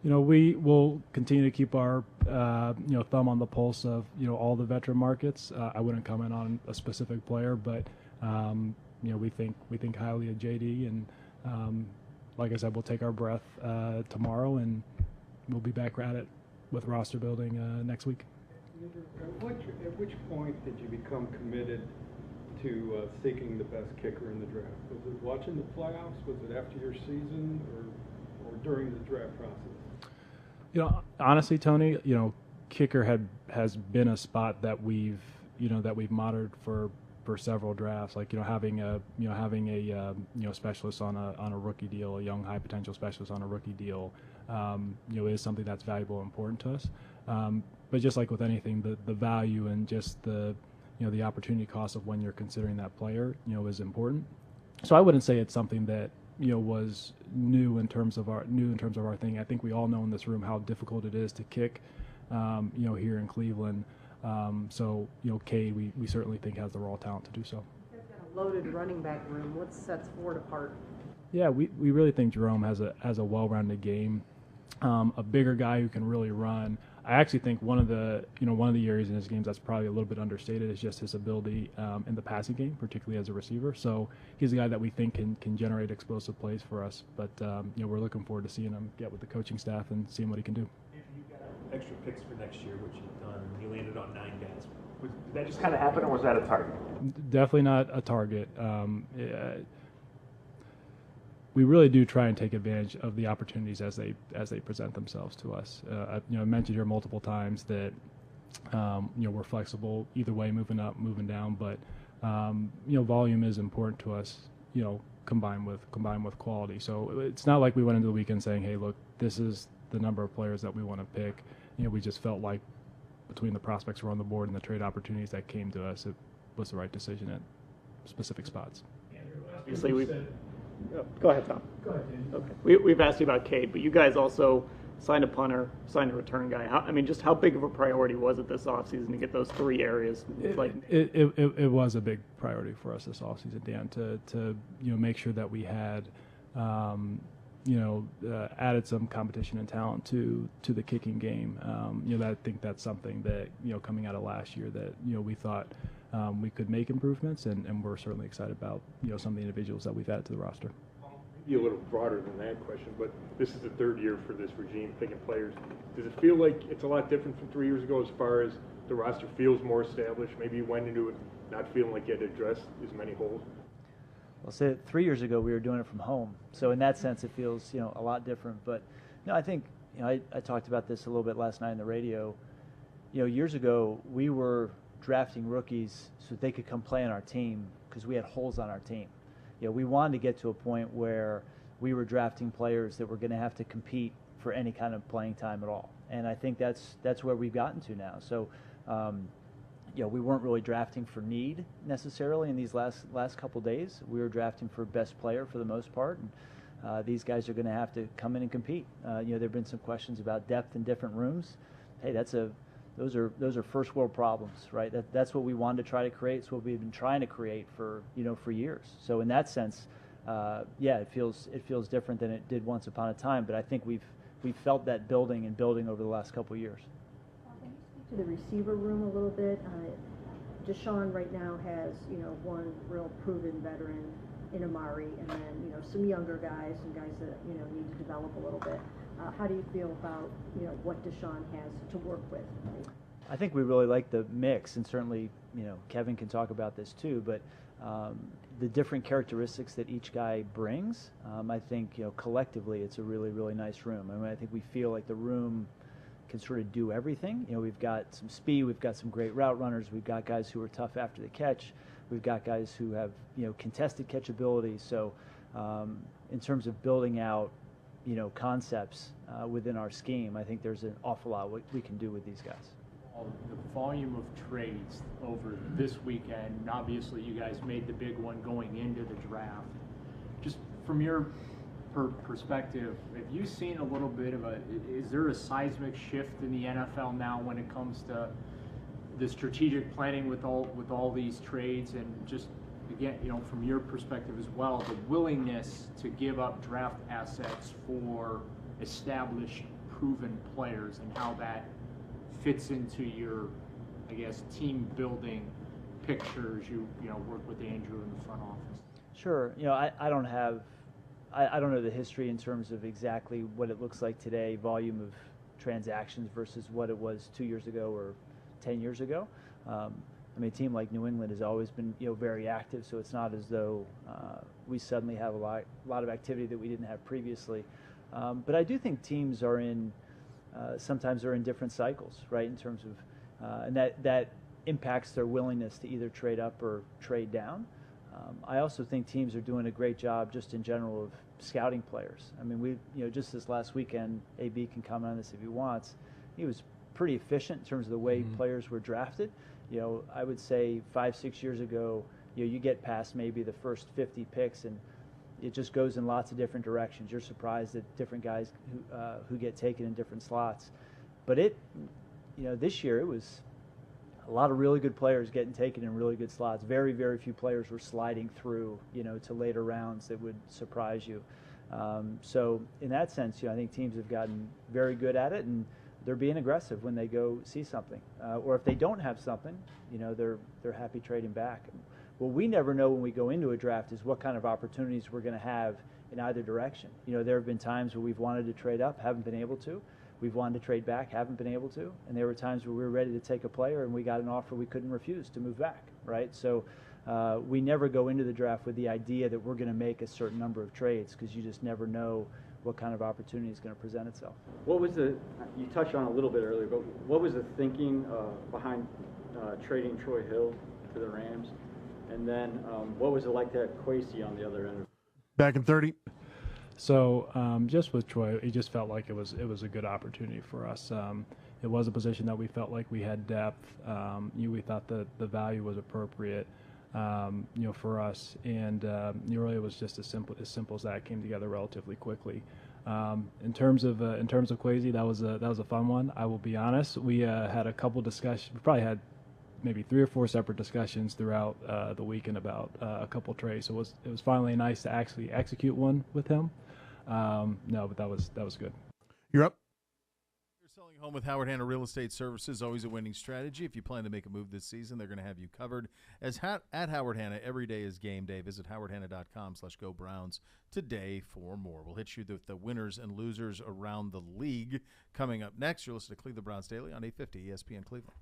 We will continue to keep our thumb on the pulse of all the veteran markets. I wouldn't comment on a specific player, but we think highly of JD, and like I said, we'll take our breath tomorrow, and we'll be back at it with roster building next week. At which point did you become committed to seeking the best kicker in the draft? Was it watching the playoffs? Was it after your season, or during the draft process? Honestly, Tony, kicker has been a spot that we've monitored for several drafts. Having a specialist on a rookie deal, a young high potential specialist on a rookie deal, is something that's valuable and important to us. but just like with anything, the value and just the the opportunity cost of when you're considering that player, is important. So I wouldn't say it's something that was new in terms of our thing. I think we all know in this room how difficult it is to kick, here in Cleveland. So Cade, we certainly think has the raw talent to do so. You've got a loaded running back room. What sets Ford apart? Yeah, we really think Jerome has a well-rounded game, a bigger guy who can really run. I actually think one of the areas in his games that's probably a little bit understated is just his ability in the passing game, particularly as a receiver. So he's a guy that we think can generate explosive plays for us. But we're looking forward to seeing him get with the coaching staff and seeing what he can do. You got extra picks for next year, which you've done. You landed on 9 guys. Did that just kind of happen, or was that a target? Definitely not a target. We really do try and take advantage of the opportunities as they present themselves to us. I mentioned here multiple times that we're flexible either way, moving up, moving down, but volume is important to us. Combined with quality. So it's not like we went into the weekend saying, "Hey, look, this is the number of players that we want to pick." We just felt like between the prospects who were on the board and the trade opportunities that came to us, it was the right decision at specific spots. Obviously, go ahead, Tom. Go ahead, Dan. Okay. We've asked you about Cade, but you guys also signed a punter, signed a return guy. Just how big of a priority was it this offseason to get those 3 areas? It was a big priority for us this offseason, Dan, to make sure that we had added some competition and talent to the kicking game. I think that's something that coming out of last year that we thought we could make improvements, and we're certainly excited about some of the individuals that we've added to the roster. Maybe a little broader than that question, but this is the 3rd year for this regime picking players. Does it feel like it's a lot different from 3 years ago as far as the roster feels more established? Maybe you went into it not feeling like you had to address as many holes. Well, say 3 years ago we were doing it from home, so in that sense it feels a lot different. But I think I talked about this a little bit last night on the radio. Years ago we were drafting rookies so they could come play on our team because we had holes on our team. We wanted to get to a point where we were drafting players that were going to have to compete for any kind of playing time at all, and I think that's where we've gotten to now. So. We weren't really drafting for need necessarily in these last couple days. We were drafting for best player for the most part, and these guys are going to have to come in and compete. There have been some questions about depth in different rooms. Hey, those are first world problems, right? That's what we wanted to try to create. It's what we've been trying to create for years. So in that sense, it feels different than it did once upon a time. But I think we've felt that building over the last couple of years. To the receiver room a little bit. Deshaun right now has, one real proven veteran in Amari, and then, some younger guys and guys that, need to develop a little bit. How do you feel about, what Deshaun has to work with? I think we really like the mix, and certainly, Kevin can talk about this too, but the different characteristics that each guy brings, I think, collectively it's a really, really nice room. I think we feel like the room can sort of do everything. We've got some speed, we've got some great route runners, we've got guys who are tough after the catch, we've got guys who have contested catchability. So in terms of building out concepts within our scheme, I think there's an awful lot we can do with these guys. The volume of trades over this weekend, and obviously you guys made the big one going into the draft. Just from your perspective, have you seen a little bit of is there a seismic shift in the NFL now when it comes to the strategic planning with all these trades, and just again, from your perspective as well, the willingness to give up draft assets for established, proven players, and how that fits into your, I guess, team building pictures you work with Andrew in the front office? Sure. I don't know the history in terms of exactly what it looks like today, volume of transactions versus what it was 2 years ago or 10 years ago. A team like New England has always been very active, so it's not as though we suddenly have a lot of activity that we didn't have previously. But I do think teams are sometimes they're in different cycles, right, in terms of, and that impacts their willingness to either trade up or trade down. I also think teams are doing a great job just in general of scouting players. We just this last weekend, AB can comment on this if he wants, he was pretty efficient in terms of the way players were drafted. I would say 5-6 years ago, you get past maybe the first 50 picks and it just goes in lots of different directions. You're surprised at different guys who get taken in different slots. But this year it was a lot of really good players getting taken in really good slots. Very, very few players were sliding through, to later rounds that would surprise you. So in that sense, I think teams have gotten very good at it, and they're being aggressive when they go see something. Or if they don't have something, they're happy trading back. What we never know when we go into a draft is what kind of opportunities we're going to have in either direction. There have been times where we've wanted to trade up, haven't been able to. We've wanted to trade back, haven't been able to. And there were times where we were ready to take a player and we got an offer we couldn't refuse to move back, right? So we never go into the draft with the idea that we're going to make a certain number of trades because you just never know what kind of opportunity is going to present itself. What was you touched on a little bit earlier, but what was the thinking behind trading Troy Hill to the Rams? And then what was it like to have Kwesi on the other end? Back in 30. So just with Troy, it just felt like it was a good opportunity for us. It was a position that we felt like we had depth. We thought that the value was appropriate, for us, and really it was just as simple as that. Came together relatively quickly. In terms of Kwesi, that was a fun one. I will be honest. We had a couple discussions. We probably had maybe 3 or 4 separate discussions throughout the weekend about a couple trades. So it was finally nice to actually execute one with him. But that was good. You're up. You're selling a home with Howard Hanna Real Estate Services, always a winning strategy. If you plan to make a move this season, they're going to have you covered. At Howard Hanna, every day is game day. Visit howardhanna.com/GoBrowns today for more. We'll hit you with the winners and losers around the league coming up next. You're listening to Cleveland Browns Daily on 850 ESPN Cleveland.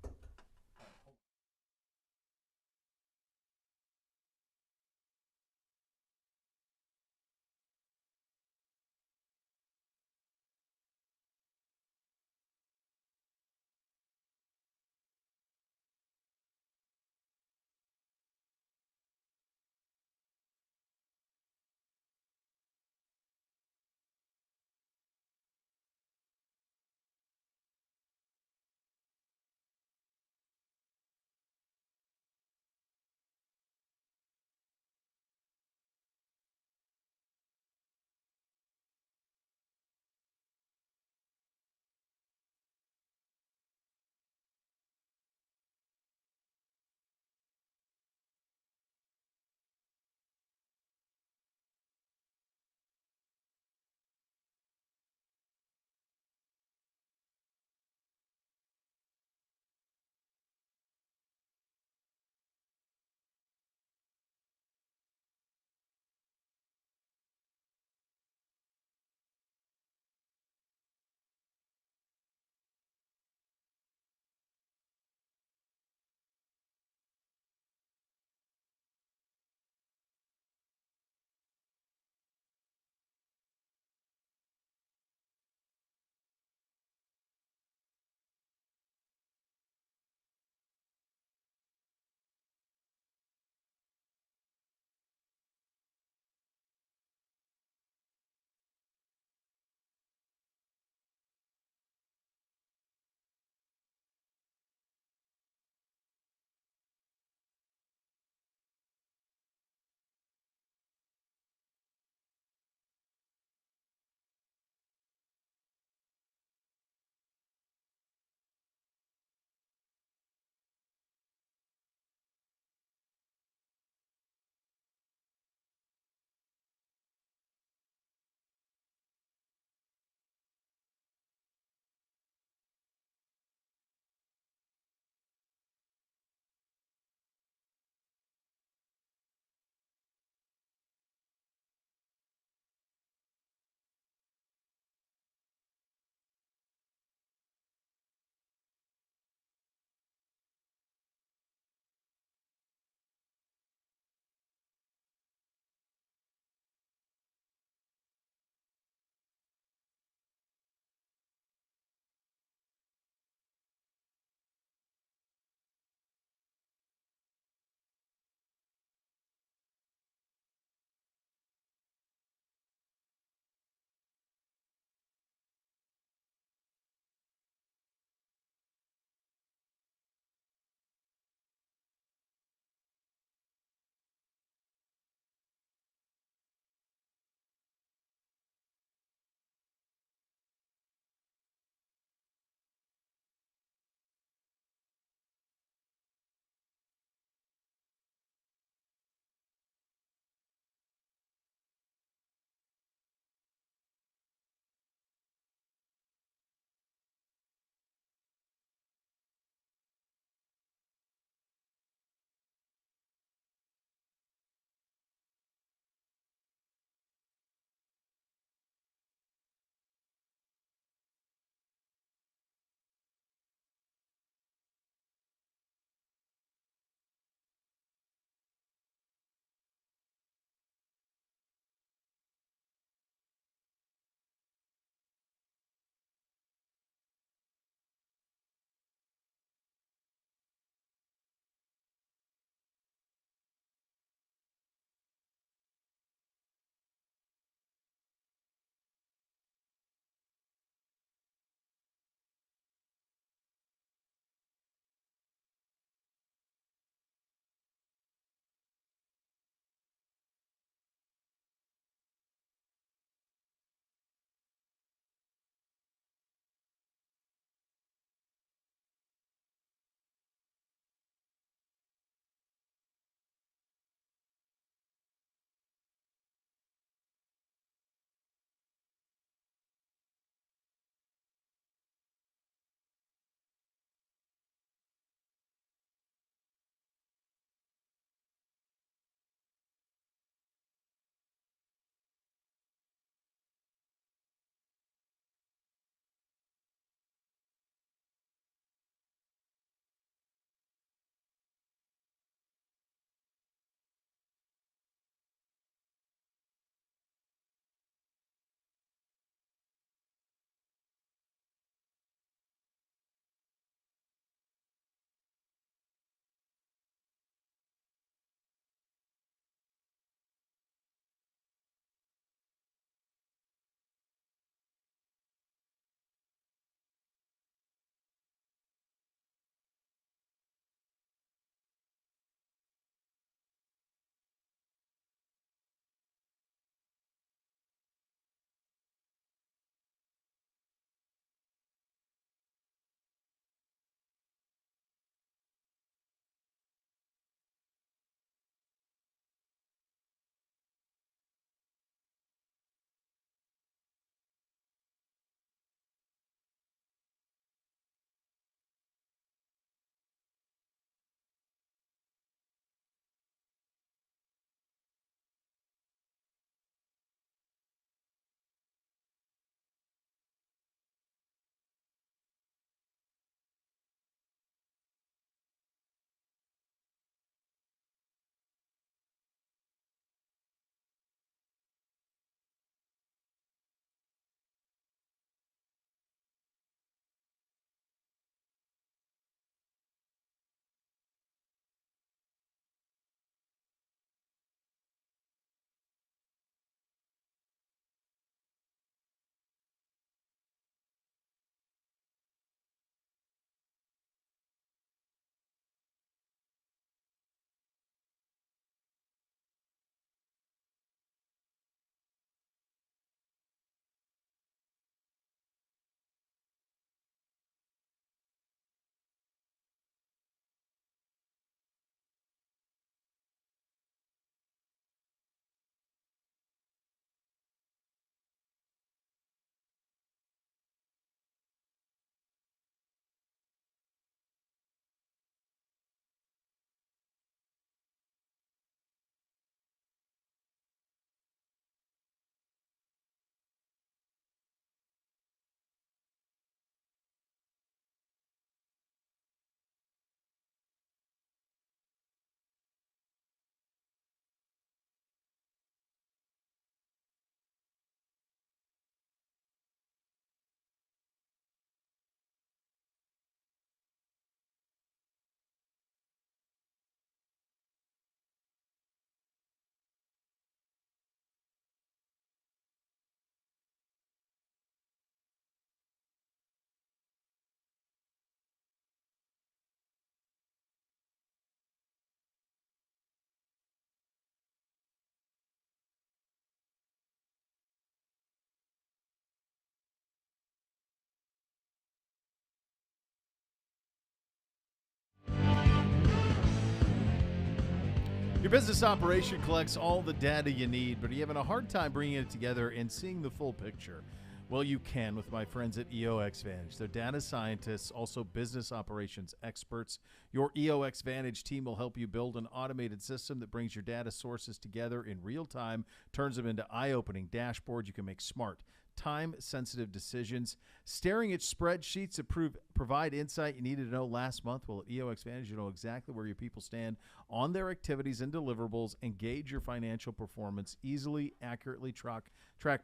Your business operation collects all the data you need, but are you having a hard time bringing it together and seeing the full picture? Well, you can with my friends at EOX Vantage. They're data scientists, also business operations experts. Your EOX Vantage team will help you build an automated system that brings your data sources together in real time, turns them into eye-opening dashboards. You can make smart, time-sensitive decisions. Staring at spreadsheets that provide insight you needed to know last month. Well, at EOX Vantage, you know exactly where your people stand on their activities and deliverables, and gauge your financial performance, easily, accurately track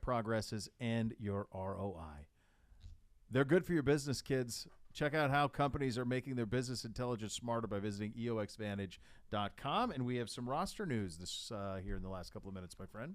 progresses, and your ROI. They're good for your business, kids. Check out how companies are making their business intelligence smarter by visiting EOXVantage.com. And we have some roster news this here in the last couple of minutes, my friend.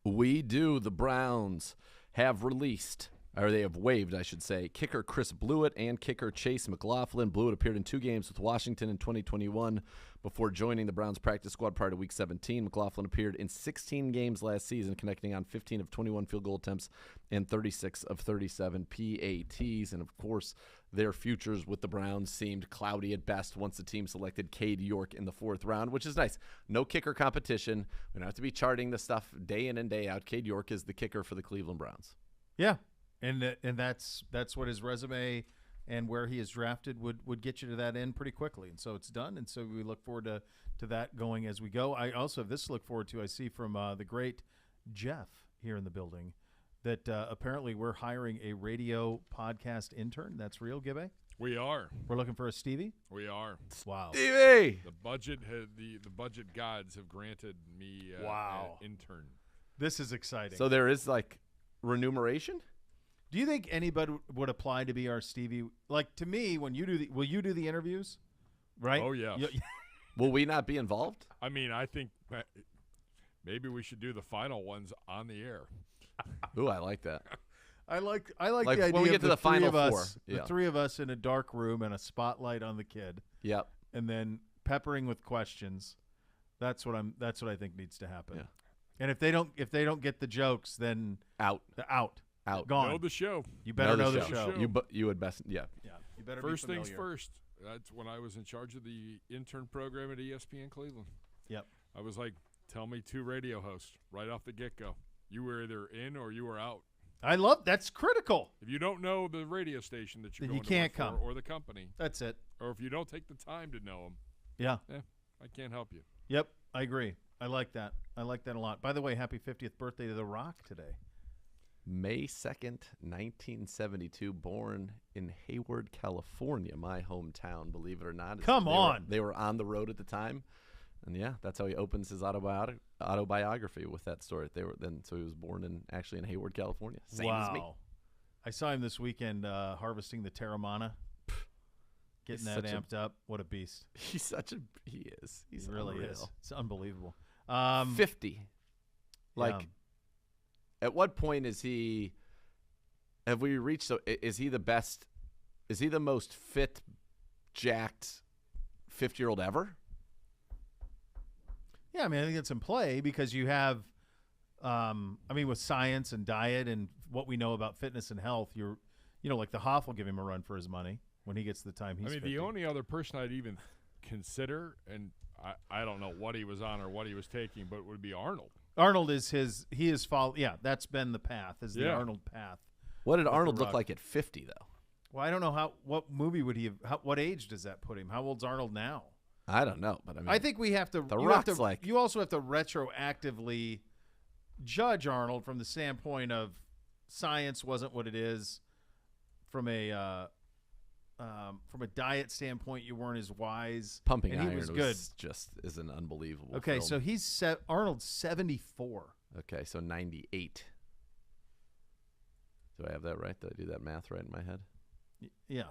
We do. The Browns have released, or they have waived, I should say, kicker Chris Blewett and kicker Chase McLaughlin. Blewett appeared in 2 games with Washington in 2021 before joining the Browns practice squad prior to Week 17. McLaughlin appeared in 16 games last season, connecting on 15 of 21 field goal attempts and 36 of 37 PATs. And, of course, their futures with the Browns seemed cloudy at best once the team selected Cade York in the 4th round, which is nice. No kicker competition. We don't have to be charting the stuff day in and day out. Cade York is the kicker for the Cleveland Browns. Yeah, and that's what his resume and where he is drafted would get you to that end pretty quickly. And so it's done, and so we look forward to that going as we go. I also have this to look forward to. I see from the great Jeff here in the building that apparently we're hiring a radio podcast intern. That's real, Gibbe? We are. We're looking for a Stevie? We are. Wow. Stevie! The budget gods have granted me an intern. This is exciting. So there is, like, remuneration? Do you think anybody would apply to be our Stevie? Like, to me, when you do will you do the interviews? Right? Oh, yeah. Will we not be involved? I mean, I think maybe we should do the final ones on the air. Ooh, I like that. I like the idea when we get to the final four. The 3 of us in a dark room and a spotlight on the kid. Yep. And then peppering with questions. That's what I think needs to happen. Yeah. And if they don't get the jokes, then out. Gone. Know the show. You better know the show. You would best. Yeah. Yeah. You better First be things familiar. first. That's when I was in charge of the intern program at ESPN Cleveland. Yep. I was like, tell me 2 radio hosts right off the get-go. You were either in or you were out. That's critical. If you don't know the radio station that you're then going you can't to work come. for or the company. That's it. Or if you don't take the time to know them. Yeah. I can't help you. Yep. I agree. I like that. I like that a lot. By the way, happy 50th birthday to The Rock today. May 2nd, 1972, born in Hayward, California, my hometown, believe it or not. Come on. They were on the road at the time. And, yeah, that's how he opens his autobiography with that story. So he was born in Hayward, California. Same as me. I saw him this weekend harvesting the Terramana. Getting that amped up. What a beast. He is. He really unreal. is. It's unbelievable. 50. At what point is he – have we reached – is he the best – is he the most fit, jacked 50-year-old ever? Yeah, I mean, I think it's in play because you have with science and diet and what we know about fitness and health, like the Hoff will give him a run for his money when he gets the time he's 50. The only other person I'd even consider, and I don't know what he was on or what he was taking, but would be Arnold. Arnold is that's been the path, the Arnold path. What did Arnold look like at 50, though? Well, I don't know what movie would he have, what age does that put him? How old's Arnold now? I don't know, but I think we have to. You also have to retroactively judge Arnold from the standpoint of science wasn't what it is. From a diet standpoint, you weren't as wise. Pumping and iron he was good. Just is an unbelievable. Okay, film. so Arnold's 74. Okay, so 98. Do I have that right? Did I do that math right in my head? Yeah.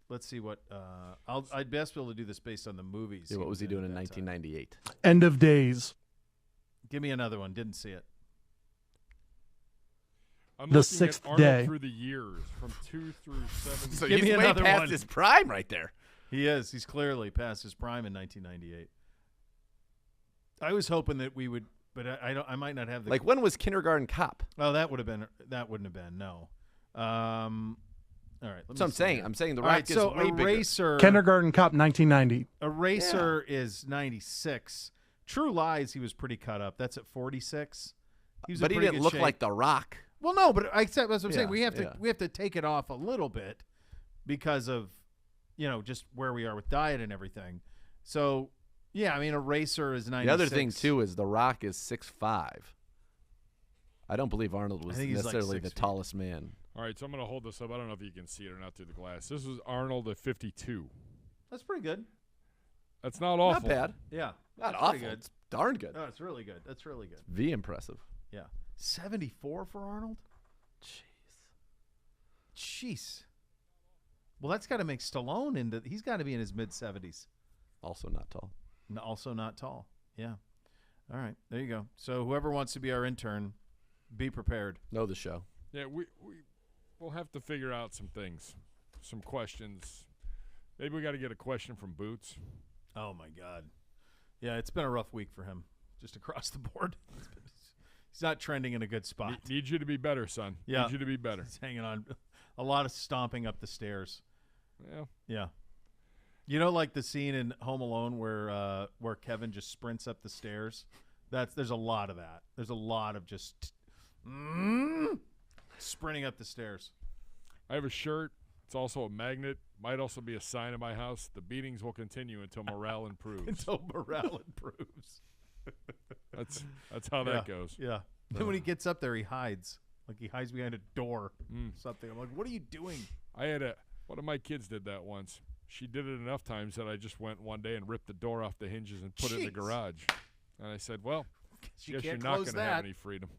Let's see what I'd best be able to do this based on the movies. Yeah, what was he doing in 1998? End of Days. Give me another one. Didn't see it. I'm The looking Sixth at Arnold Day. through the years from 2 through 7. So Give he's me way another past one. his prime right there. He is. He's clearly past his prime in 1998. I was hoping that we would, but I might not have the. Like when was Kindergarten Cop? Oh, that wouldn't have been. No. All right. That's what I'm saying. I'm saying the All Rock right, is so way Eraser, Kindergarten Cop, 1990. Eraser is 96. True Lies, he was pretty cut up. That's at 46. He was but he didn't look like The Rock. Well, no, but that's what I'm saying. Yeah, We have to take it off a little bit because of, just where we are with diet and everything. So, yeah, I mean, Eraser is 96. The other thing too is The Rock is 6'5". I don't believe Arnold was necessarily the tallest man. All right, so I'm going to hold this up. I don't know if you can see it or not through the glass. This was Arnold at 52. That's pretty good. That's not awful. Not bad. Yeah. Not That's awful. good. It's darn good. No, it's really good. That's really good. V impressive. Yeah. 74 for Arnold? Jeez. Well, that's got to make Stallone he's got to be in his mid-70s. Also not tall. Also not tall. Yeah. All right. There you go. So whoever wants to be our intern, be prepared. Know the show. Yeah, we'll have to figure out some things, some questions. Maybe we got to get a question from Boots. Oh, my God. Yeah, it's been a rough week for him, just across the board. He's not trending in a good spot. Need you to be better, son. Yeah. Need you to be better. He's hanging on. A lot of stomping up the stairs. Yeah. Yeah. You know, like the scene in Home Alone where Kevin just sprints up the stairs? There's a lot of that. There's a lot of just sprinting up the stairs. I have a shirt. It's also a magnet. Might also be a sign in my house. The beatings will continue until morale improves. Until morale improves. That's how that goes. Yeah. Then when he gets up there, he hides. Like he hides behind a door or something. I'm like, what are you doing? One of my kids did that once. She did it enough times that I just went one day and ripped the door off the hinges and put it in the garage. And I said, well, guess you're not going to have any freedom.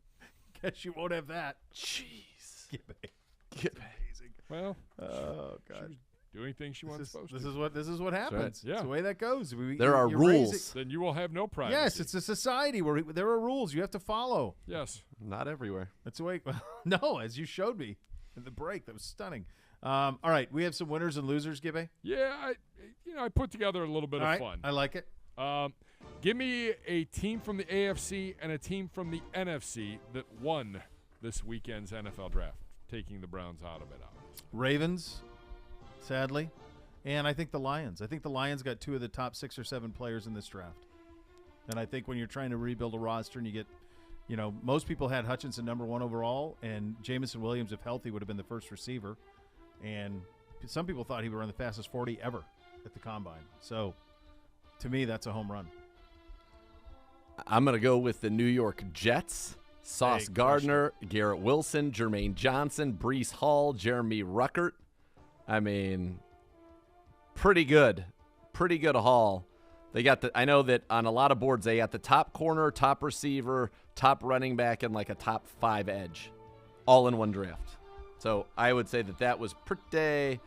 Guess you won't have that. Jeez. Get amazing. Well, oh God. She was doing things she wasn't supposed to. This is what happens. Right. Yeah. It's the way that goes. There are rules. Then you will have no privacy. Yes, it's a society where there are rules you have to follow. Yes. Not everywhere. That's the way. No, as you showed me in the break. That was stunning. All right, we have some winners and losers, Gibby. Yeah, I put together a little bit of fun. I like it. Give me a team from the AFC and a team from the NFC that won this weekend's NFL draft, taking the Browns out of it. Ravens, sadly, and I think the Lions. I think the Lions got 2 of the top 6 or 7 players in this draft. And I think when you're trying to rebuild a roster and you get, most people had Hutchinson number 1 overall, and Jamison Williams, if healthy, would have been the first receiver. And some people thought he would run the fastest 40 ever at the Combine. So, to me, that's a home run. I'm going to go with the New York Jets. Sauce Gardner, Garrett Wilson, Jermaine Johnson, Breece Hall, Jeremy Ruckert. I mean, pretty good. Pretty good haul. They got I know that on a lot of boards they got the top corner, top receiver, top running back, and like a top 5 edge, all in one draft. So I would say that was pretty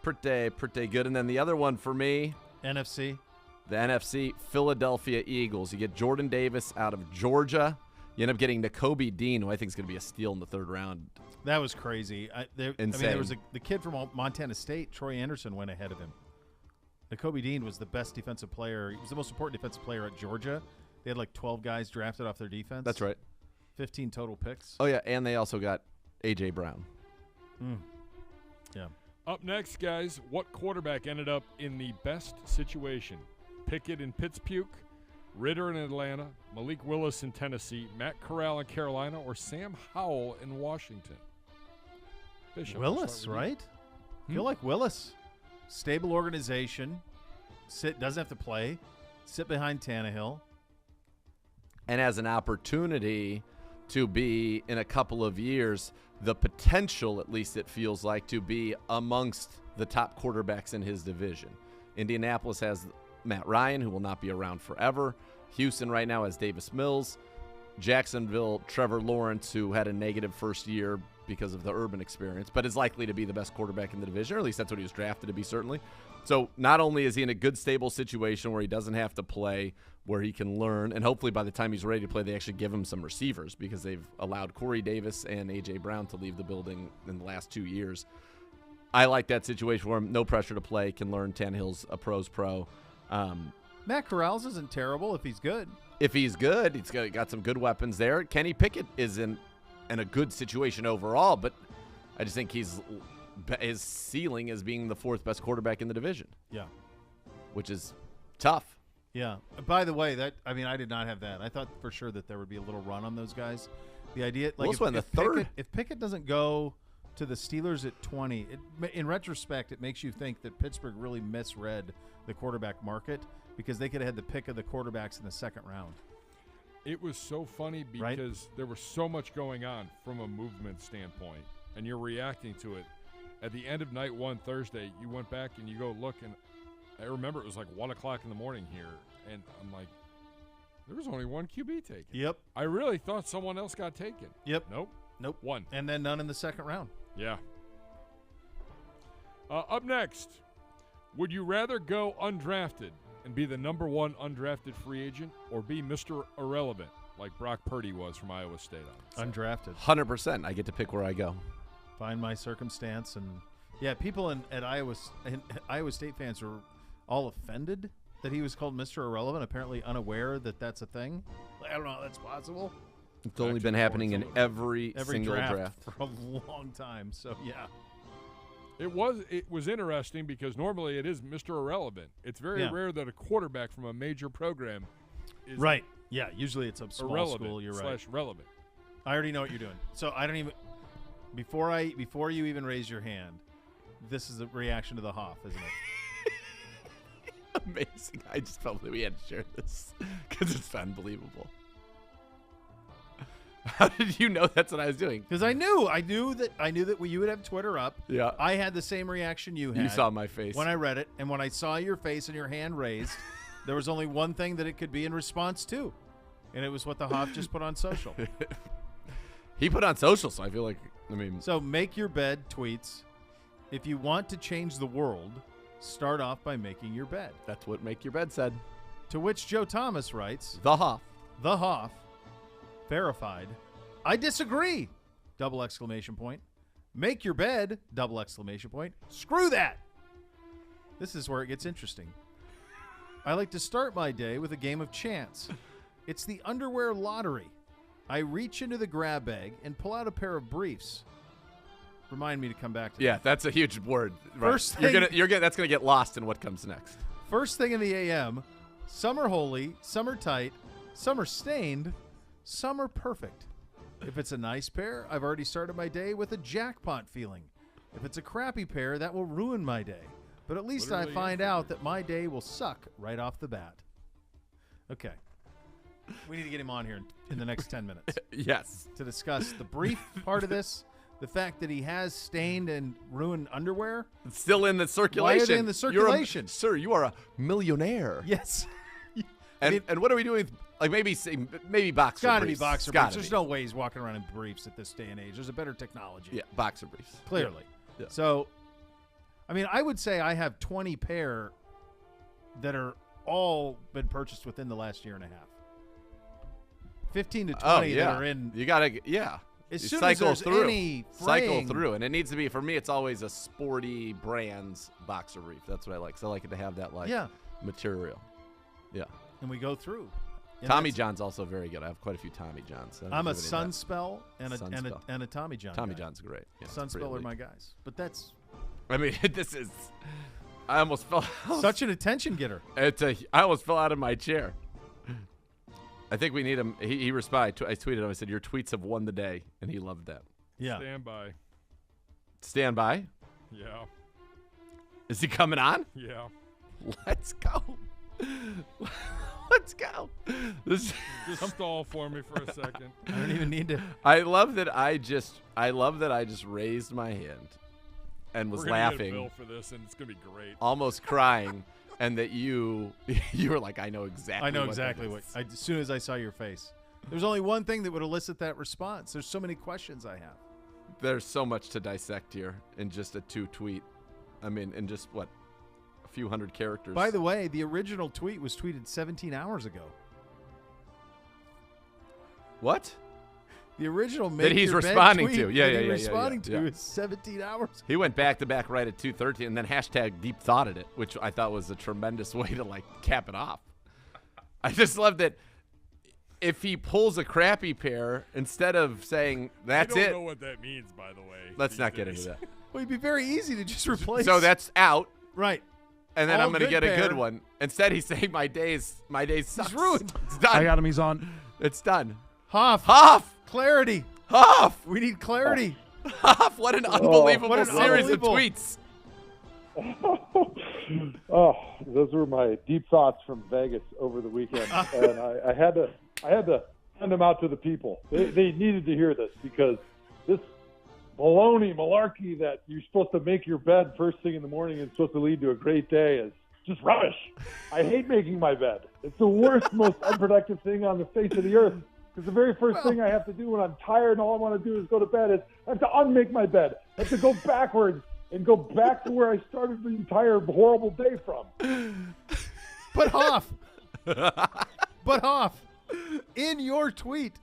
good. And then the other one for me, NFC. The NFC, Philadelphia Eagles. You get Jordan Davis out of Georgia. You end up getting Nakobe Dean, who I think is going to be a steal in the 3rd round. That was crazy. There was the kid from Montana State, Troy Anderson, went ahead of him. Nakobe Dean was the best defensive player. He was the most important defensive player at Georgia. They had like 12 guys drafted off their defense. That's right. 15 total picks. Oh, yeah, and they also got A.J. Brown. Yeah. Up next, guys, what quarterback ended up in the best situation? Pickett in Pittsburgh, Ritter in Atlanta, Malik Willis in Tennessee, Matt Corral in Carolina, or Sam Howell in Washington? Bishop, Willis, right? I feel like Willis. Stable organization. Doesn't have to play. Sit behind Tannehill. And has an opportunity to be, in a couple of years, the potential, at least it feels like, to be amongst the top quarterbacks in his division. Indianapolis has Matt Ryan, who will not be around forever. Houston right now has Davis Mills. Jacksonville, Trevor Lawrence, who had a negative first year because of the Urban experience, but is likely to be the best quarterback in the division, or at least that's what he was drafted to be, certainly. So not only is he in a good, stable situation where he doesn't have to play, where he can learn, and hopefully by the time he's ready to play, they actually give him some receivers because they've allowed Corey Davis and A.J. Brown to leave the building in the last 2 years. I like that situation where no pressure to play, can learn. Tannehill's a pro's pro. Matt Corrals isn't terrible if he's good. If he's good, he's got some good weapons there. Kenny Pickett is in a good situation overall, but I just think he's his ceiling as being the 4th best quarterback in the division. Yeah. Which is tough. Yeah. By the way, I did not have that. I thought for sure that there would be a little run on those guys. The idea, like, if Pickett doesn't go to the Steelers at 20, in retrospect, it makes you think that Pittsburgh really misread the quarterback market because they could have had the pick of the quarterbacks in the 2nd round. It was so funny because there was so much going on from a movement standpoint, and you're reacting to it. At the end of night 1 Thursday, you went back and you go look, and I remember it was like 1 o'clock in the morning here, and I'm like, there was only 1 QB taken. Yep. I really thought someone else got taken. Yep. Nope. 1. And then none in the 2nd round. Yeah. Up next, would you rather go undrafted and be the number 1 undrafted free agent, or be Mr. Irrelevant like Brock Purdy was from Iowa State? Undrafted. 100%. I get to pick where I go. Find my circumstance. And, yeah, people at Iowa State fans were all offended that he was called Mr. Irrelevant, apparently unaware that that's a thing. I don't know how that's possible. It's only been happening in every single draft for a long time. So, yeah. It was interesting because normally it is Mr. Irrelevant. It's very rare that a quarterback from a major program is right. Yeah, usually it's a small school. You're right. /relevant. I already know what you're doing. So I don't even before you even raise your hand, this is a reaction to the Hoff, isn't it? Amazing. I just felt that we had to share this because it's unbelievable. How did you know that's what I was doing? Because I knew that you would have Twitter up. Yeah. I had the same reaction you had. You saw my face when I read it, and when I saw your face and your hand raised, there was only one thing that it could be in response to, and it was what the Hoff just put on social. He put on social, so I feel like So make your bed tweets. If you want to change the world, start off by making your bed. That's what Make Your Bed said. To which Joe Thomas writes, The Hoff. Verified. I disagree! ! Make your bed! ! Screw that! This is where it gets interesting. I like to start my day with a game of chance. It's the underwear lottery. I reach into the grab bag and pull out a pair of briefs. Remind me to come back to that. Yeah, that's a huge word. Right. First thing, that's gonna get lost in what comes next. First thing in the AM, some are holy, some are tight, some are stained, some are perfect. If it's a nice pair, I've already started my day with a jackpot feeling. If it's a crappy pair, that will ruin my day. But at least I find out that my day will suck right off the bat. Okay. We need to get him on here in the next 10 minutes. Yes. To discuss the brief part of this, the fact that he has stained and ruined underwear. It's still in the circulation. Why are they in the circulation? Sir, you are a millionaire. Yes. And what are we doing? Like maybe boxer briefs. It's got to be boxer briefs. There's no way he's walking around in briefs at this day and age. There's a better technology. Yeah, boxer briefs. Clearly. Yeah. So, I would say I have 20 pair that are all been purchased within the last year and a half. 15 to 20 that are in. You got to, As soon as there's any cycle through. And it needs to be, for me, it's always a sporty brands boxer brief. That's what I like. So I like it to have that material. Yeah. And we go through. And Tommy John's also very good. I have quite a few Tommy Johns. I'm a Sunspell and a Tommy John. Tommy John's great. Yeah, Sunspell are my guys. But that's. This is. I almost fell. Such an attention getter. I almost fell out of my chair. I think we need him. He responded. I tweeted him. I said, "Your tweets have won the day," and he loved that. Yeah. Stand by. Stand by. Yeah. Is he coming on? Yeah. Let's go. Let's go. Just stall for me for a second. I don't even need to. I love that I just raised my hand and was laughing. Get a bill for this, and it's gonna be great. Almost crying, and that you were like, I know exactly. I know exactly what. As soon as I saw your face, there's only one thing that would elicit that response. There's so many questions I have. There's so much to dissect here in just a 2-tweet. In just what? A few hundred characters. By the way, the original tweet was tweeted 17 hours ago. What? The original that he's responding to. Responding to is 17 hours. He went back to back right at 2:13 and then #deep thoughted it, which I thought was a tremendous way to cap it off. I just love that if he pulls a crappy pair, instead of saying that's it. I don't know what that means, by the way. Let's not get into that. Well, it'd be very easy to just replace. So that's out. Right. And then All I'm going to good get a pair. good one. Instead, he's saying my days sucks. He's ruined. It's done. I got him. He's on. It's done. Hoff. Clarity. Hoff. We need clarity. Hoff. What an unbelievable What an series unbelievable- of tweets. Oh, those were my deep thoughts from Vegas over the weekend, and I had to send them out to the people. They needed to hear this because this baloney malarkey that you're supposed to make your bed first thing in the morning and supposed to lead to a great day is just rubbish. I hate making my bed. It's the worst, most unproductive thing on the face of the earth. Because the very first thing I have to do when I'm tired and all I want to do is go to bed is I have to unmake my bed. I have to go backwards and go back to where I started the entire horrible day from. But Hoff, in your tweet,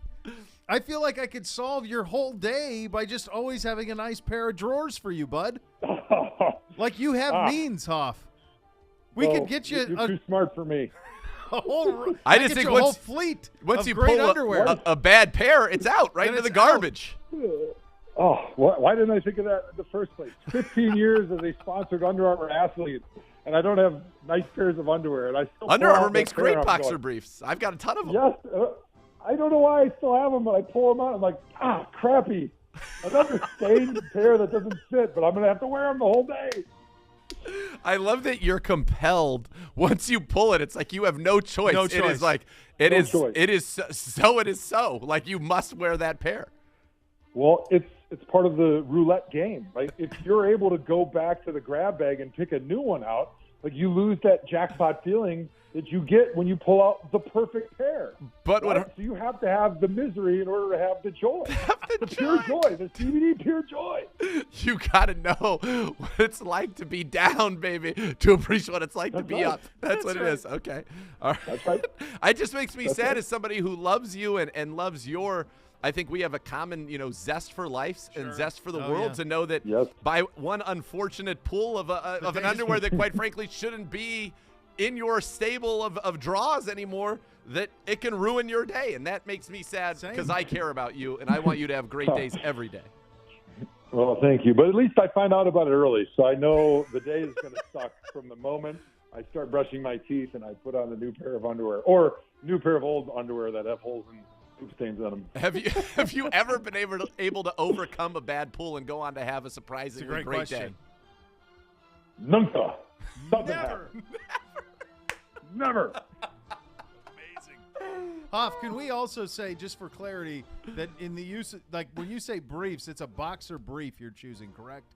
I feel like I could solve your whole day by just always having a nice pair of drawers for you, bud. Like you have means, Hoff. We could get you. You're too smart for me. I just think a whole fleet once of you great pull underwear. a bad pair, it's out right into the garbage. Oh, why didn't I think of that in the first place? 15 years as a sponsored Under Armour athlete, and I don't have nice pairs of underwear. And I still Under pull Armour out makes that pair, great I'm boxer going, briefs. I've got a ton of them. Yes. I don't know why I still have them, but I pull them out. I'm like, crappy. Another stained pair that doesn't fit, but I'm going to have to wear them the whole day. I love that you're compelled. Once you pull it, it's like you have no choice. No It choice. is like it is so. It is so. Like you must wear that pair. Well, it's part of the roulette game. Like if you're able to go back to the grab bag and pick a new one out, like you lose that jackpot feeling that you get when you pull out the perfect pair. But right? So you have to have the misery in order to have the joy. The pure joy, the CBD pure joy. You got to know what it's like to be down, baby, to appreciate what it's like to be up. That's what it is. Okay. All right. That's right. It just makes me sad as somebody who loves you and loves your – I think we have a common, zest for life and zest for the world to know that by one unfortunate pull of an underwear that, quite frankly, shouldn't be in your stable of draws anymore, that it can ruin your day. And that makes me sad because I care about you, and I want you to have great days every day. Well, thank you. But at least I find out about it early, so I know the day is going to suck from the moment I start brushing my teeth and I put on a new pair of underwear or new pair of old underwear that have holes and poop stains on them. Have you ever been able to overcome a bad pull and go on to have a surprisingly great day? Nunca. Never. Amazing. Hoff, can we also say, just for clarity, that in the use, like when you say briefs, it's a boxer brief you're choosing, correct?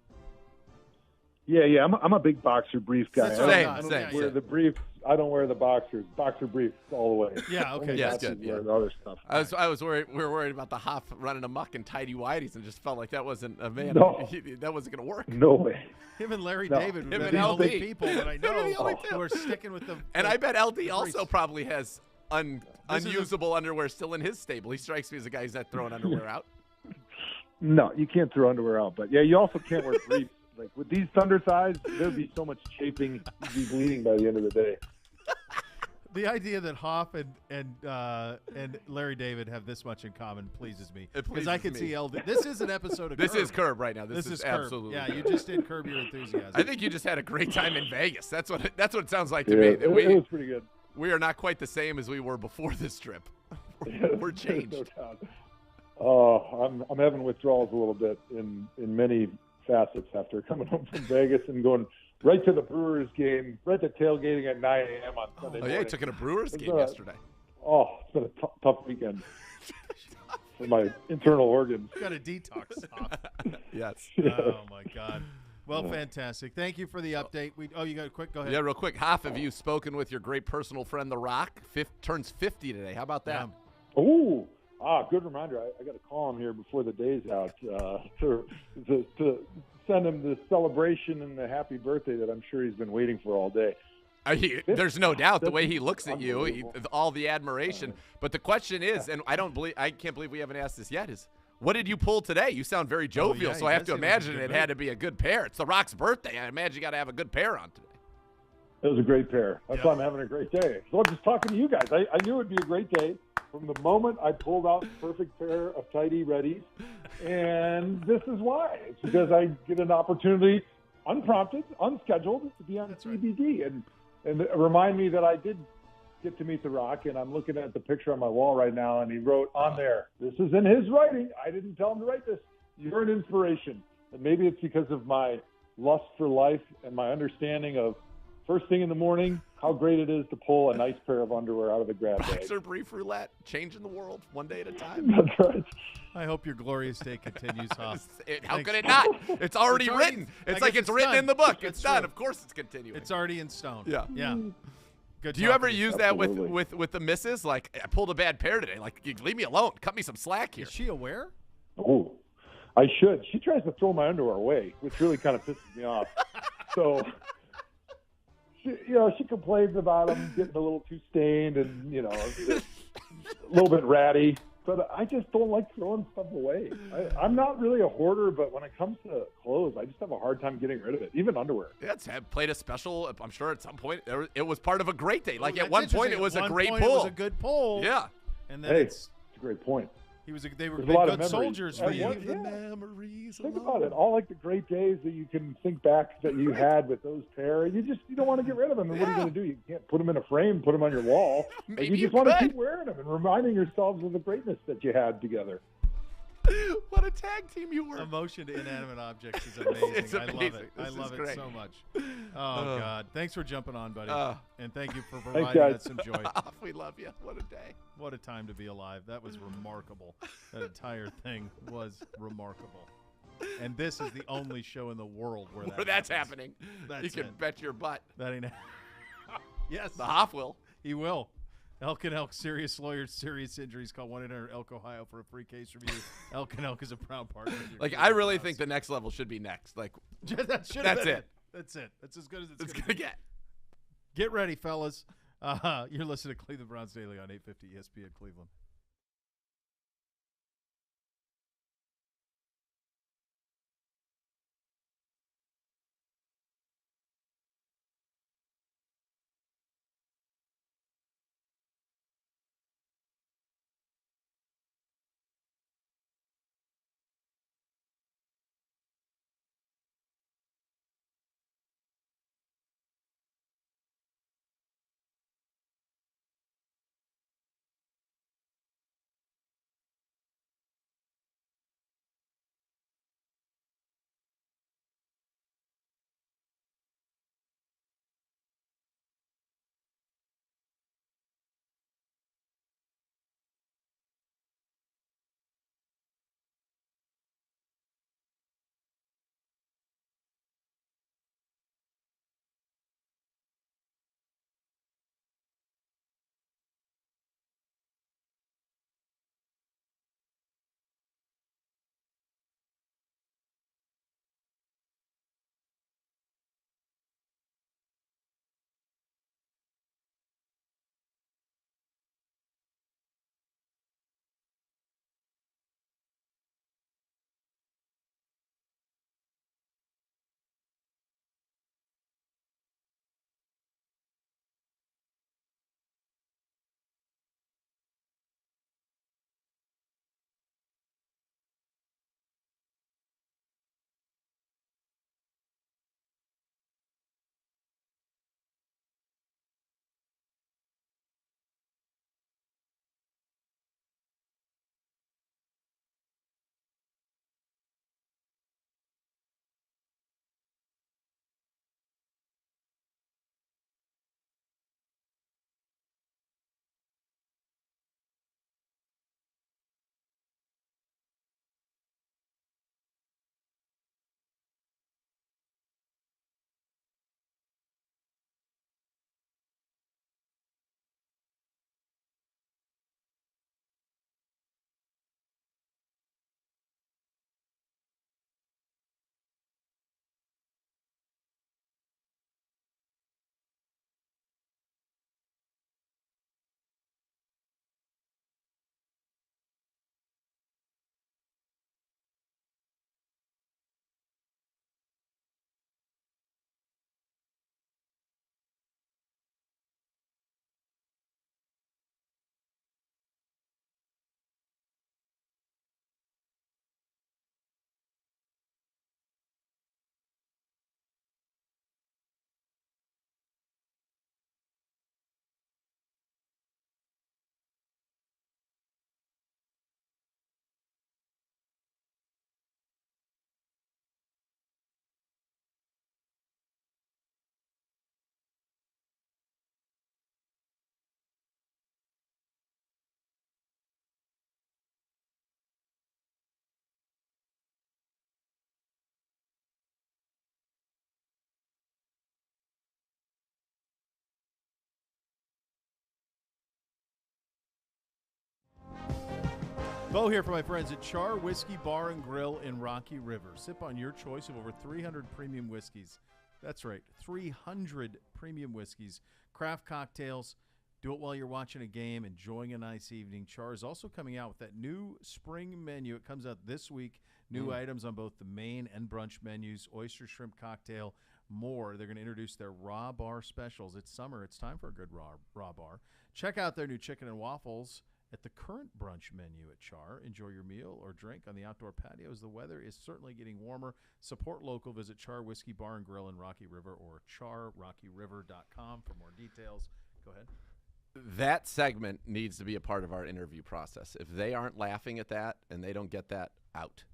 Yeah. I'm a big boxer brief guy. Same. I don't wear the briefs. I don't wear the boxers. Boxer briefs all the way. Yeah. Okay. Yeah, that's good. Yeah. The other stuff. I was worried. We were worried about the Hoff running amok in tidy whities, and just felt like that wasn't a man. No. That wasn't going to work. No way. Him and Larry No. David Him are and the LD. only people that I know the only who are sticking with them. And I bet LD also probably has unusable underwear still in his stable. He strikes me as a guy who's not throwing underwear out. No, you can't throw underwear out. But, yeah, you also can't wear briefs. Like, with these thunder size, there'd be so much chafing, you'd be bleeding by the end of the day. The idea that Hoff and Larry David have this much in common pleases me. Because I can see LD. This is an episode of This Curb. is Curb right now. This is Curb. absolutely. Yeah, you just did Curb Your Enthusiasm. I think you just had a great time in Vegas. That's what it sounds like to Yeah, me. That it was pretty good. We are not quite the same as we were before this trip. We're changed. No doubt. Oh, I'm having withdrawals a little bit in many facets after coming home from Vegas and going right to the Brewers game, right to tailgating at 9 a.m. on Sunday morning. Yeah, you took in a Brewers game yesterday. Oh, it's been a tough weekend for my internal organs. Got a detox. Yes. Oh, my God. Well, fantastic. Thank you for the update. You got a quick? Go ahead. Yeah, real quick. Hoff, have you spoken with your great personal friend, The Rock? Turns 50 today. How about that? Oh, good reminder. I got to call him here before the day's out to send him the celebration and the happy birthday that I'm sure he's been waiting for all day. There's no doubt the way he looks at you, all the admiration. But the question is, and I can't believe we haven't asked this yet, is what did you pull today? You sound very jovial, so I have to imagine it had to be a good pair. It's The Rock's birthday. I imagine you got to have a good pair on today. It was a great pair. That's why I'm having a great day. So I'm just talking to you guys. I knew it would be a great day. from the moment I pulled out the perfect pair of tidy readies. And this is why. It's because I get an opportunity, unprompted, unscheduled, to be on CBD. Right. And remind me that I did get to meet The Rock, and I'm looking at the picture on my wall right now, and he wrote on there, this is in his writing. I didn't tell him to write this. You're an inspiration. And maybe it's because of my lust for life and my understanding of first thing in the morning, how great it is to pull a nice pair of underwear out of the grab bag. Boxer brief roulette, changing the world one day at a time. That's right. I hope your glorious day continues, Hoff. How could it not? It's already written. It's like it's written in the book. It's done. True. Of course it's continuing. It's already in stone. Yeah. Yeah. Good. Do you ever use that with the missus? Like, I pulled a bad pair today. Like, leave me alone. Cut me some slack here. Is she aware? Oh, I should. She tries to throw my underwear away, which really kind of pisses me off. So, she complains about them getting a little too stained and, a little bit ratty. But I just don't like throwing stuff away. I'm not really a hoarder, but when it comes to clothes, I just have a hard time getting rid of it, even underwear. Yeah, it's played a special, I'm sure at some point, it was part of a great day. Like, at one point, it was a great pull. It was a good pull. Yeah. And then it's a great point. They were good soldiers for you. The memories. Think about it. All like the great days that you can think back that you had with those pair. You don't want to get rid of them. And what are you going to do? You can't put them in a frame, put them on your wall. Maybe you just want to keep wearing them and reminding yourselves of the greatness that you had together. What a tag team you were. Emotion to inanimate objects is amazing. It's amazing. I love it so much. Oh, God. Thanks for jumping on, buddy. And thank you for Thanks, providing guys. us some joy. We love you. What a day. What a time to be alive. That was remarkable. That entire thing was remarkable. And this is the only show in the world where that's happening. That's you can bet your butt. That ain't Yes. The Hoff will. He will. Elk and Elk, serious lawyers, serious injuries. Call 1-800-ELK Ohio for a free case review. Elk and Elk is a proud partner. Like, I really think the next level should be next. Like, that's it. That's it. That's as good as it's going to get. Get ready, fellas. You're listening to Cleveland Browns Daily on 850 ESPN Cleveland. Beau here for my friends at Char Whiskey Bar and Grill in Rocky River. Sip on your choice of over 300 premium whiskeys. That's right, 300 premium whiskeys, craft cocktails. Do it while you're watching a game, enjoying a nice evening. Char is also coming out with that new spring menu. It comes out this week. New items on both the main and brunch menus, oyster shrimp cocktail, more. They're going to introduce their raw bar specials. It's summer. It's time for a good raw bar. Check out their new chicken and waffles at the current brunch menu at Char. Enjoy your meal or drink on the outdoor patios. The weather is certainly getting warmer. Support local. Visit Char Whiskey Bar and Grill in Rocky River or charrockyriver.com for more details. Go ahead. That segment needs to be a part of our interview process. If they aren't laughing at that and they don't get that, out.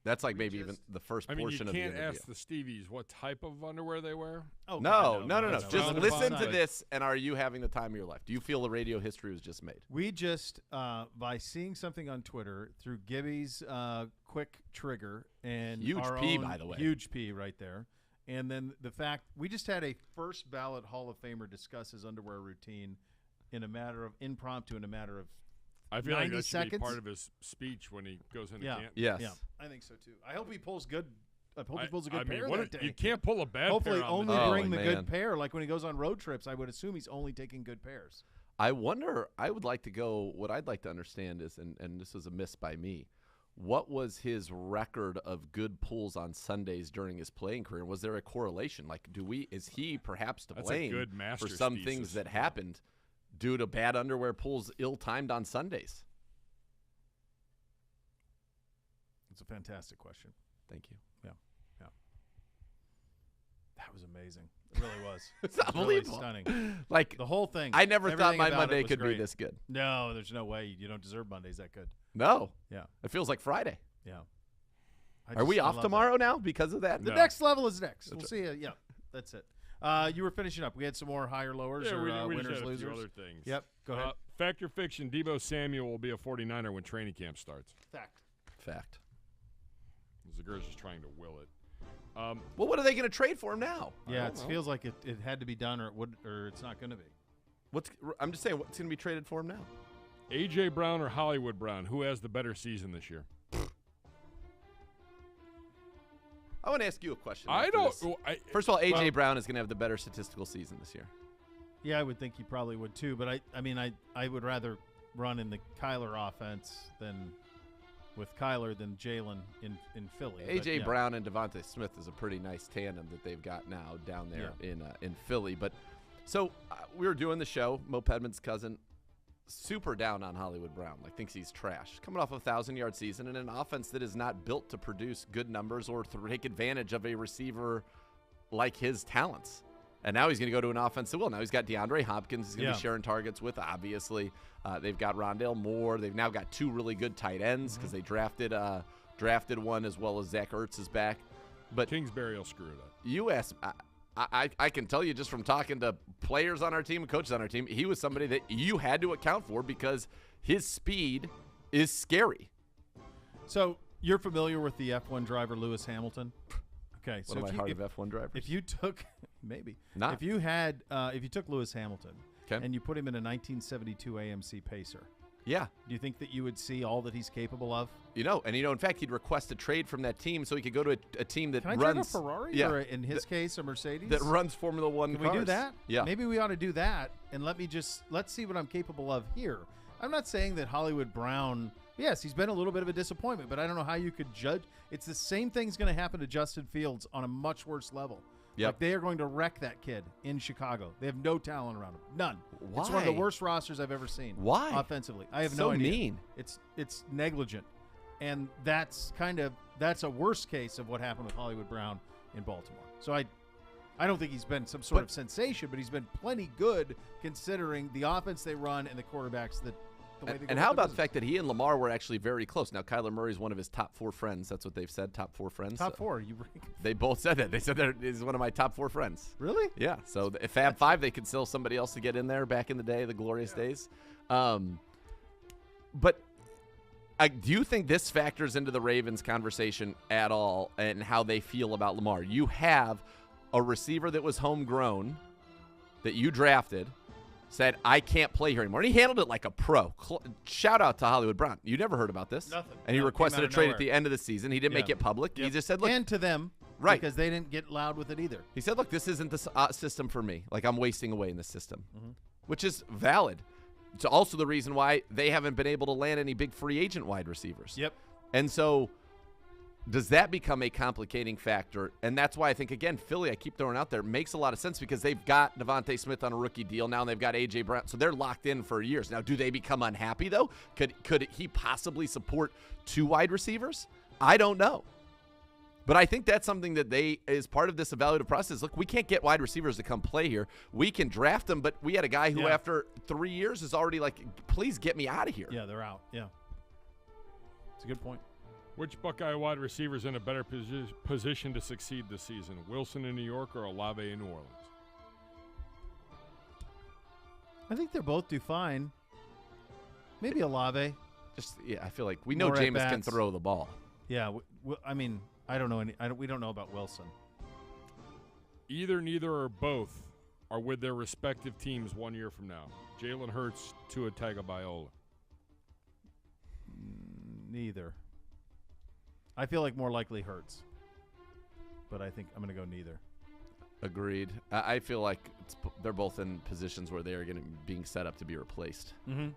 That's like maybe even the first portion of the interview. You can't ask the Stevies what type of underwear they wear. Oh, no. Just listen to this, and are you having the time of your life? Do you feel the radio history was just made? We just, by seeing something on Twitter, through Gibby's quick trigger, and huge our P, own, by the way. Huge P right there. And then the fact, we just had a first ballot Hall of Famer discuss his underwear routine in a matter of impromptu, in a matter of I feel 90 like that should seconds. be part of his speech when he goes into camp. Yes. Yeah, I think so too. I hope he pulls good. I hope he pulls a good pair what that day. You can't pull a bad Hopefully pair. only bring the good pair. Like when he goes on road trips, I would assume he's only taking good pairs. I wonder, I would like to go, what I'd like to understand is, and this was a miss by me, what was his record of good pulls on Sundays during his playing career? Was there a correlation? Like, is he perhaps to blame for some things that happened due to bad underwear pulls ill-timed on Sundays? It's a fantastic question. Thank you. Yeah. That was amazing. It really was. It's unbelievable. Really stunning. Like the whole thing. I never thought my Monday could be this good. No, there's no way. You don't deserve Mondays that good. No. Yeah. It feels like Friday. Yeah. Are we off tomorrow now because of that? The next level is next. We'll see you. Yeah, that's it. You were finishing up. We had some more higher lowers or we winners, just had losers. a few other things. Yep. Go ahead. Fact or fiction, Deebo Samuel will be a 49er when training camp starts. Fact. Zegura's just trying to will it. Well, what are they going to trade for him now? Yeah, it feels like it had to be done, or it's not going to be. I'm just saying, what's going to be traded for him now? A.J. Brown or Hollywood Brown? Who has the better season this year? I want to ask you a question. First of all, A.J. Brown is going to have the better statistical season this year. Yeah, I would think he probably would too. But I would rather run in the Kyler offense with Kyler than Jalen in Philly. A.J. Brown and Devontae Smith is a pretty nice tandem that they've got now down there in Philly. But so we were doing the show. Mo Pedman's cousin, super down on Hollywood Brown. Like thinks he's trash. Coming off a 1,000-yard season in an offense that is not built to produce good numbers or to take advantage of a receiver like his talents. And now he's going to go to an offense that will. Now he's got DeAndre Hopkins. He's going to be sharing targets with, obviously. They've got Rondale Moore. They've now got two really good tight ends because they drafted one as well as Zach Ertz is back. But Kingsbury will screw it up. You asked, I can tell you just from talking to players on our team and coaches on our team, he was somebody that you had to account for because his speed is scary. So you're familiar with the F1 driver Lewis Hamilton? Okay, so one of my heart of F1 drivers. If you took maybe not. If you took Lewis Hamilton and you put him in a 1972 AMC Pacer, yeah, do you think that you would see all that he's capable of? In fact, he'd request a trade from that team so he could go to a team that Can I runs drive a Ferrari or in his case a Mercedes that runs Formula One Can cars. we do that? Yeah, maybe we ought to do that, and let's see what I'm capable of here. I'm not saying that Hollywood Brown. Yes, he's been a little bit of a disappointment, but I don't know how you could judge. It's the same thing's going to happen to Justin Fields on a much worse level. Yep. Like they are going to wreck that kid in Chicago. They have no talent around him. None. Why? It's one of the worst rosters I've ever seen. Why? Offensively. I have so no idea. Mean. It's negligent. And that's a worst case of what happened with Hollywood Brown in Baltimore. So I don't think he's been some sort of sensation, but he's been plenty good considering the offense they run and the quarterbacks that And how about the fact that he and Lamar were actually very close? Now, Kyler Murray's one of his top 4 friends. That's what they've said, top 4 friends. Top 4? They both said that. They said that he's one of my top 4 friends. Really? Yeah. So if Fab 5, they could sell somebody else to get in there back in the day, the glorious days. But do you think this factors into the Ravens conversation at all and how they feel about Lamar? You have a receiver that was homegrown that you drafted said, I can't play here anymore. And he handled it like a pro. Shout out to Hollywood Brown. You never heard about this. Nothing. And he requested a trade at the end of the season. He didn't make it public. He just said, look. And to them. Right. Because they didn't get loud with it either. He said, look, this isn't the system for me. Like, I'm wasting away in this system, which is valid. It's also the reason why they haven't been able to land any big free agent wide receivers. Yep. And so does that become a complicating factor? And that's why I think, again, Philly, I keep throwing out there, makes a lot of sense because they've got Devontae Smith on a rookie deal now, and they've got A.J. Brown. So they're locked in for years. Now, do they become unhappy, though? Could he possibly support 2 wide receivers? I don't know. But I think that's something that they, as part of this evaluative process, look, we can't get wide receivers to come play here. We can draft them, but we had a guy who after 3 years is already like, please get me out of here. Yeah, they're out. Yeah. It's a good point. Which Buckeye wide receiver is in a better position to succeed this season? Wilson in New York or Olave in New Orleans? I think they're both do fine. Maybe Olave. I feel like we know Jameis can throw the ball. Yeah, I mean, I don't know we don't know about Wilson. Either, neither, or both are with their respective teams 1 year from now. Jalen Hurts, Tua Tagovailoa. Neither. I feel like more likely Hurts, but I think I'm going to go neither. Agreed. I feel like they're both in positions where they are being set up to be replaced. Mm-hmm.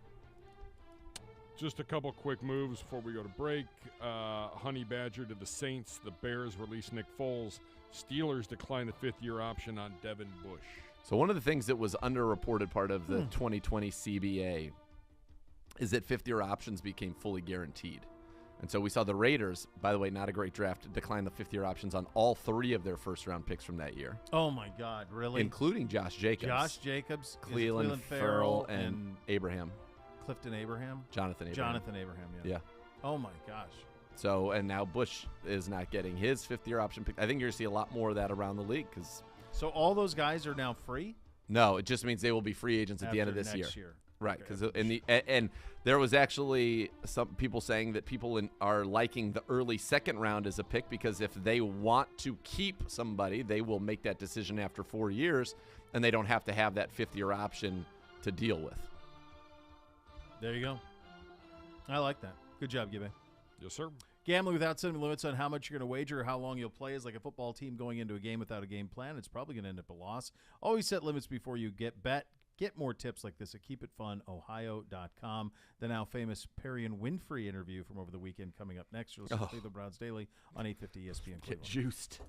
Just a couple quick moves before we go to break. Honey Badger to the Saints. The Bears release Nick Foles. Steelers decline the 5th-year option on Devin Bush. So one of the things that was underreported part of the 2020 CBA is that 5th-year options became fully guaranteed. And so we saw the Raiders, by the way, not a great draft, decline the 5th-year options on all 3 of their first-round picks from that year. Oh, my God, really? Including Josh Jacobs. Cleveland Farrell, and Abraham. Clifton Abraham? Jonathan Abraham, yeah. Oh, my gosh. So, and now Bush is not getting his 5th-year option pick. I think you're going to see a lot more of that around the league. So all those guys are now free? No, it just means they will be free agents at the end of this year. Right, because and there was actually some people saying that people are liking the early 2nd round as a pick because if they want to keep somebody, they will make that decision after 4 years, and they don't have to have that 5th-year option to deal with. There you go. I like that. Good job, Gibby. Yes, sir. Gambling without setting limits on how much you're going to wager or how long you'll play is like a football team going into a game without a game plan. It's probably going to end up a loss. Always set limits before you bet. Get more tips like this at keepitfunohio.com. The now famous Perry and Winfrey interview from over the weekend coming up next. You'll listen to Cleveland Browns Daily on 850 ESPN Cleveland. Get juiced.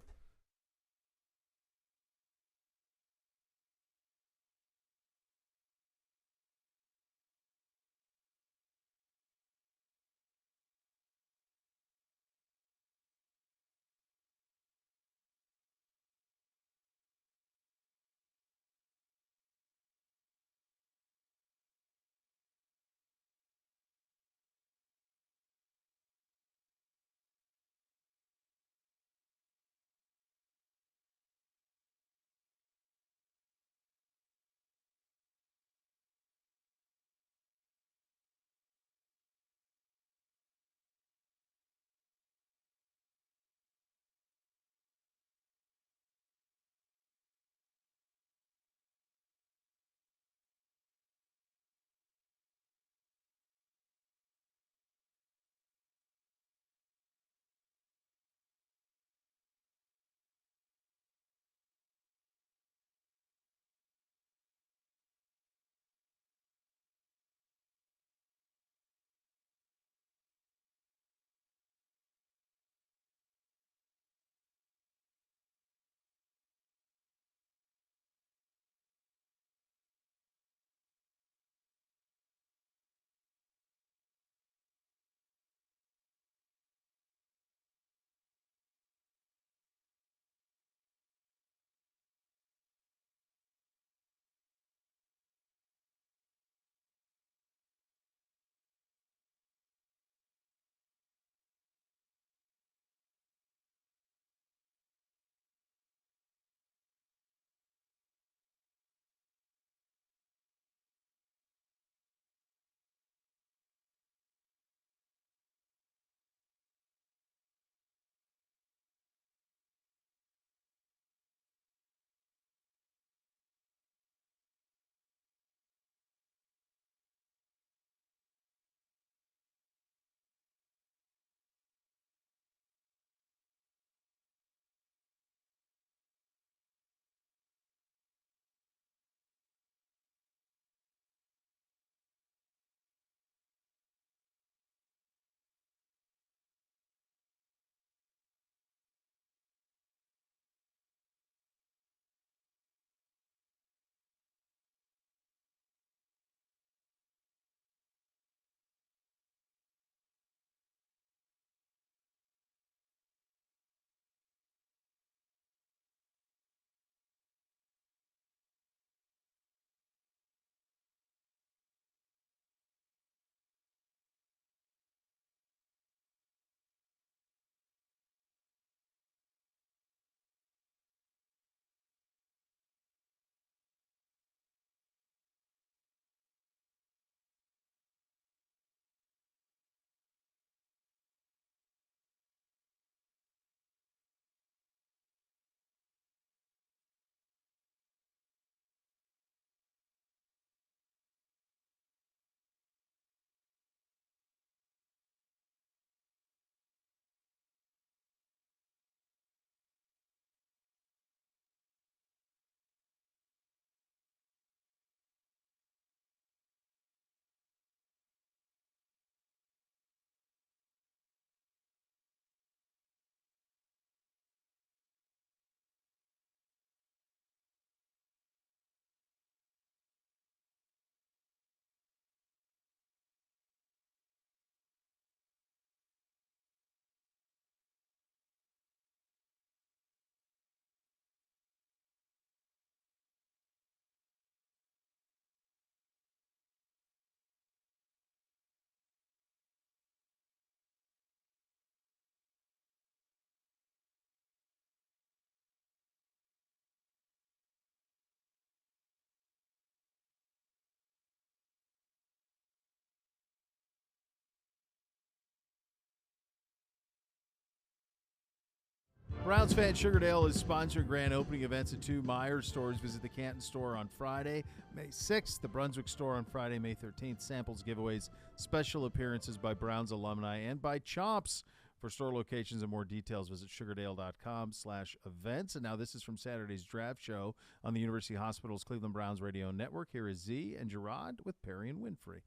Browns fan Sugardale is sponsoring grand opening events at 2 Myers stores. Visit the Canton store on Friday, May 6th, the Brunswick store on Friday, May 13th. Samples, giveaways, special appearances by Browns alumni and by Chomps. For store locations and more details, visit sugardale.com/events. And now this is from Saturday's draft show on the University Hospital's Cleveland Browns radio network. Here is Z and Gerard with Perry and Winfrey.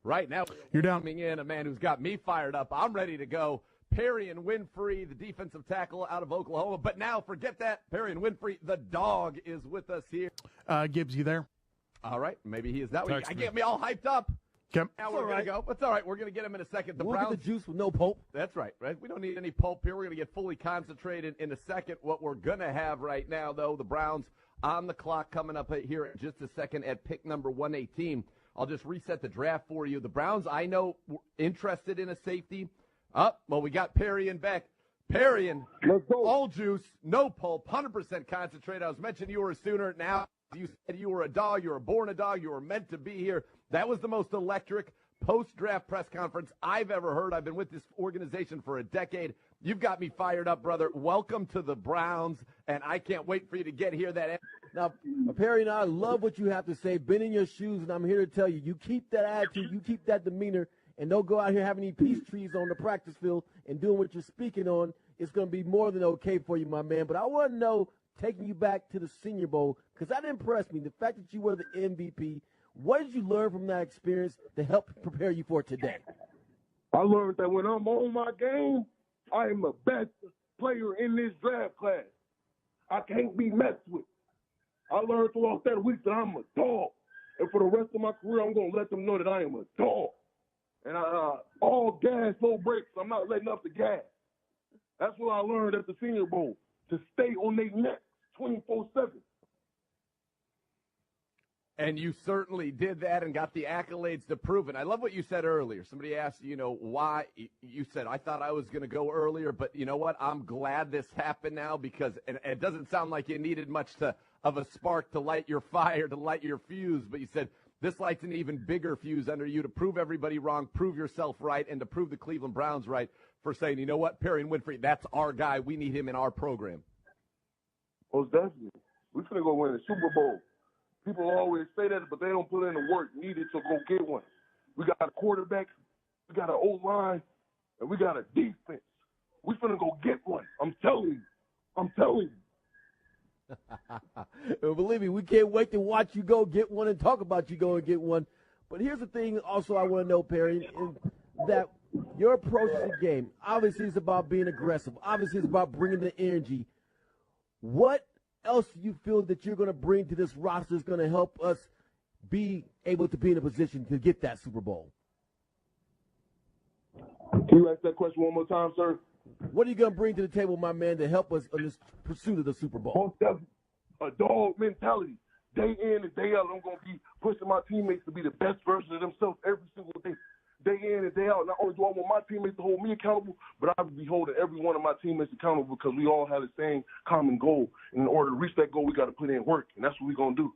Right now, you're down. Coming in, a man who's got me fired up. I'm ready to go. Perry and Winfrey, the defensive tackle out of Oklahoma. But now, forget that. Perry and Winfrey, the dog, is with us here. Gibbs, you there? All right. Maybe he is that way. I get me all hyped up. Yep. Now we're going to go. It's all right. We're going to get him in a second. The We'll Browns, get the juice with no pulp. That's right. We don't need any pulp here. We're going to get fully concentrated in a second. What we're going to have right now, though, the Browns on the clock coming up here in just a second at pick number 118. I'll just reset the draft for you. The Browns, I know, were interested in a safety. Well, we got Perry and Beck. Perry and all juice, no pulp, 100% concentrate. I was mentioning you were a Sooner. Now you said you were a dog. You were born a dog. You were meant to be here. That was the most electric post-draft press conference I've ever heard. I've been with this organization for a decade. You've got me fired up, brother. Welcome to the Browns, and I can't wait for you to get here. Now, Perry and I love what you have to say. Been in your shoes, and I'm here to tell you, you keep that attitude, you keep that demeanor, and don't go out here having any peace trees on the practice field and doing what you're speaking on. It's going to be more than okay for you, my man. But I want to know, taking you back to the Senior Bowl, because that impressed me, the fact that you were the MVP. What did you learn from that experience to help prepare you for today? I learned that when I'm on my game, I am the best player in this draft class. I can't be messed with. I learned throughout that week that I'm a dog. And for the rest of my career, I'm going to let them know that I am a dog. And all gas, no brakes. I'm not letting up the gas. That's what I learned at the Senior Bowl, to stay on their neck 24/7. And you certainly did that and got the accolades to prove it. I love what you said earlier. Somebody asked, why. You said, I thought I was going to go earlier, but you know what? I'm glad this happened now because it doesn't sound like you needed much of a spark to light your fire, to light your fuse. But you said, this lights an even bigger fuse under you to prove everybody wrong, prove yourself right, and to prove the Cleveland Browns right for saying, you know what, Perry and Winfrey, that's our guy. We need him in our program. Most definitely. We're going to go win the Super Bowl. People always say that, but they don't put in the work needed to go get one. We got a quarterback, we got an O-line, and we got a defense. We're going to go get one. I'm telling you. Well, believe me, we can't wait to watch you go get one and talk about you go and get one. But here's the thing also I want to know, Perry, is that your approach to the game, obviously it's about being aggressive. Obviously it's about bringing the energy. What else do you feel that you're going to bring to this roster is going to help us be able to be in a position to get that Super Bowl? Can you ask that question one more time, sir? What are you going to bring to the table, my man, to help us in this pursuit of the Super Bowl? A dog mentality. Day in and day out, I'm going to be pushing my teammates to be the best version of themselves every single day. Day in and day out, not only do I want my teammates to hold me accountable, but I will be holding every one of my teammates accountable because we all have the same common goal. And in order to reach that goal, we got to put in work, and that's what we're going to do.